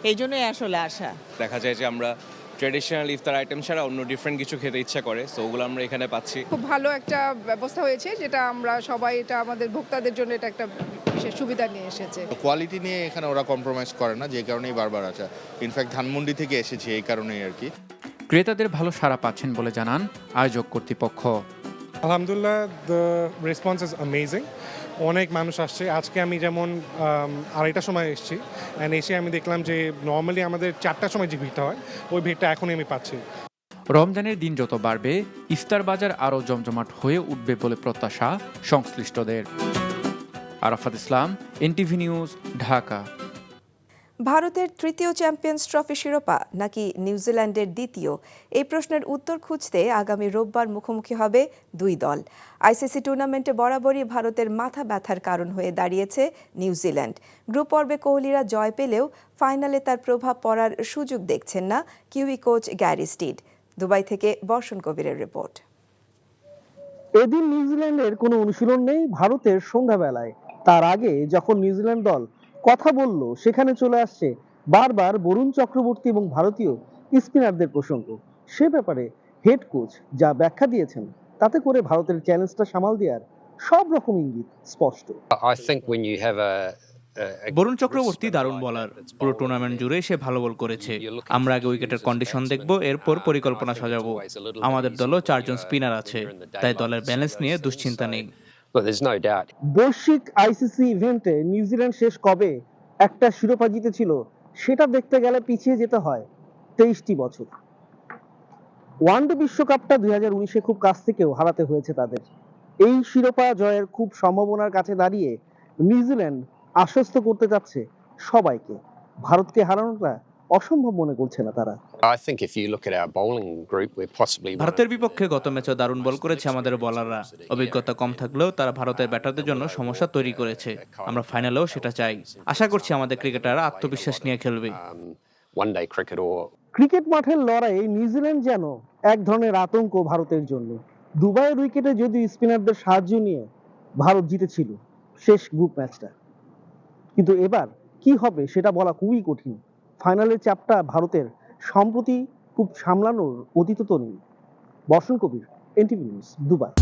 এই জন্যই আসলে আসা। দেখা যায় যে আমরা ট্র্যাডিশনাল ইফতার আইটেম ছাড়া অন্য ডিফারেন্ট কিছু খেতে ইচ্ছা করে, সো ওগুলো আমরা এখানে পাচ্ছি। খুব ভালো একটা ব্যবস্থা হয়েছে, যেটা আমরা সবাই, এটা আমাদের ভোক্তাদের জন্য এটা একটা বিশেষ সুবিধা নিয়ে এসেছে। কোয়ালিটি নিয়ে এখানে ওরা কম্প্রোমাইজ করে না, যে কারণেই বারবার আসা। ইনফ্যাক্ট ধানমন্ডি থেকে এসেছি এই কারণেই আর কি। ক্রেতাদের ভালো সাড়া পাচ্ছেন বলে জানান আয়োজক কর্তৃপক্ষ। আলহামদুলিল্লাহ, দ্য রেসপন্স ইজ অ্যামেজিং। অনেক মানুষ আসছে। আজকে আমি যেমন 2:30টার সময় এসেছি, অ্যান্ড এসে আমি দেখলাম যে নর্মালি আমাদের 4টার সময় যে ভিড়টা হয়, ওই ভিড়টা এখনই আমি পাচ্ছি। রমজানের দিন যত বাড়বে ইফতার বাজার আরও জমজমাট হয়ে উঠবে বলে প্রত্যাশা সংশ্লিষ্টদের। আরাফাত ইসলাম, এনটিভি নিউজ, ঢাকা। ভারতের তৃতীয় চ্যাম্পিয়ন্স ট্রফি শিরোপা নাকি নিউজিল্যান্ডের দ্বিতীয়, এই প্রশ্নের উত্তর খুঁজতে আগামী রোববার মুখোমুখি হবে দুই দল। আইসিসি টুর্নামেন্টে বরাবরই ভারতের মাথা ব্যথার কারণ হয়ে দাঁড়িয়েছে নিউজিল্যান্ড। গ্রুপ পর্বে কোহলিরা জয় পেলেও ফাইনালে তার প্রভাব পড়ার সুযোগ দেখছেন না Kiwi coach Gary Stead. Dubai থেকে বর্ষণ কবিরের রিপোর্ট। এদিন নিউজিল্যান্ডের কোনো অনুশীলন নেই ভারতের সন্ধ্যাবেলায়। তার আগে যখন নিউজিল্যান্ড দল কথা বলল, সেখানে চলে আসছে বারবার বরুণ চক্রবর্তী এবং ভারতীয় স্পিনারদের প্রসঙ্গ। সে ব্যাপারে হেড কোচ যা ব্যাখ্যা দিয়েছেন, তাতে করে ভারতের চ্যালেঞ্জটা সামাল দেওয়ার সব রকম ইঙ্গিত স্পষ্ট। বরুণ চক্রবর্তী দারুণ বলার, পুরো টুর্নামেন্ট জুড়ে সে ভালো বল করেছে। আমরা আগে উইকেটের কন্ডিশন দেখব, এরপর পরিকল্পনা সাজাবো। আমাদের দলও 4 জন স্পিনার আছে, তাই দলের ব্যালেন্স নিয়ে দুশ্চিন্তা নেই। বৈশ্বিক আইসিসি ইভেন্টে নিউজিল্যান্ড শেষ কবে একটা শিরোপা জিতেছিল, সেটা দেখতে গেলে পিছিয়ে যেতে হয় 23টি বছর। ওয়ানডে বিশ্বকাপটা 2019-এ খুব কাছ থেকেও হারাতে হয়েছে তাদের। এই শিরোপা জয়ের খুব সম্ভাবনার কাছে দাঁড়িয়ে নিউজিল্যান্ড আশ্বস্ত করতে যাচ্ছে সবাইকে। ভারতকে হারানোটা অসম্ভব মনে করছে না তারা। ভারতের বিপক্ষে গত ম্যাচে দারুণ বল করেছে আমাদের বোলাররা। অভিজ্ঞতা কম থাকলেও তারা ভারতের ব্যাটারদের জন্য সমস্যা তৈরি করেছে। আমরা ফাইনালেও সেটা চাই। আশা করছি আমাদের ক্রিকেটাররা আত্মবিশ্বাস নিয়ে খেলবে। ক্রিকেট মাঠের লড়াইয়ে নিউজিল্যান্ড যেন এক ধরনের আতঙ্ক ভারতের জন্য। দুবাইয়ের উইকেটে যদি স্পিনারদের সাহায্য নিয়ে ভারত জিতেছিল শেষ গ্রুপ ম্যাচটা, কিন্তু এবার কি হবে সেটা বলা খুবই কঠিন। ফাইনালের চাপটা ভারতের সম্প্রতি খুব সামলানোর অতীত তো নেই। বর্ষণ কবির, এনটিভি নিউজ, দুবাই।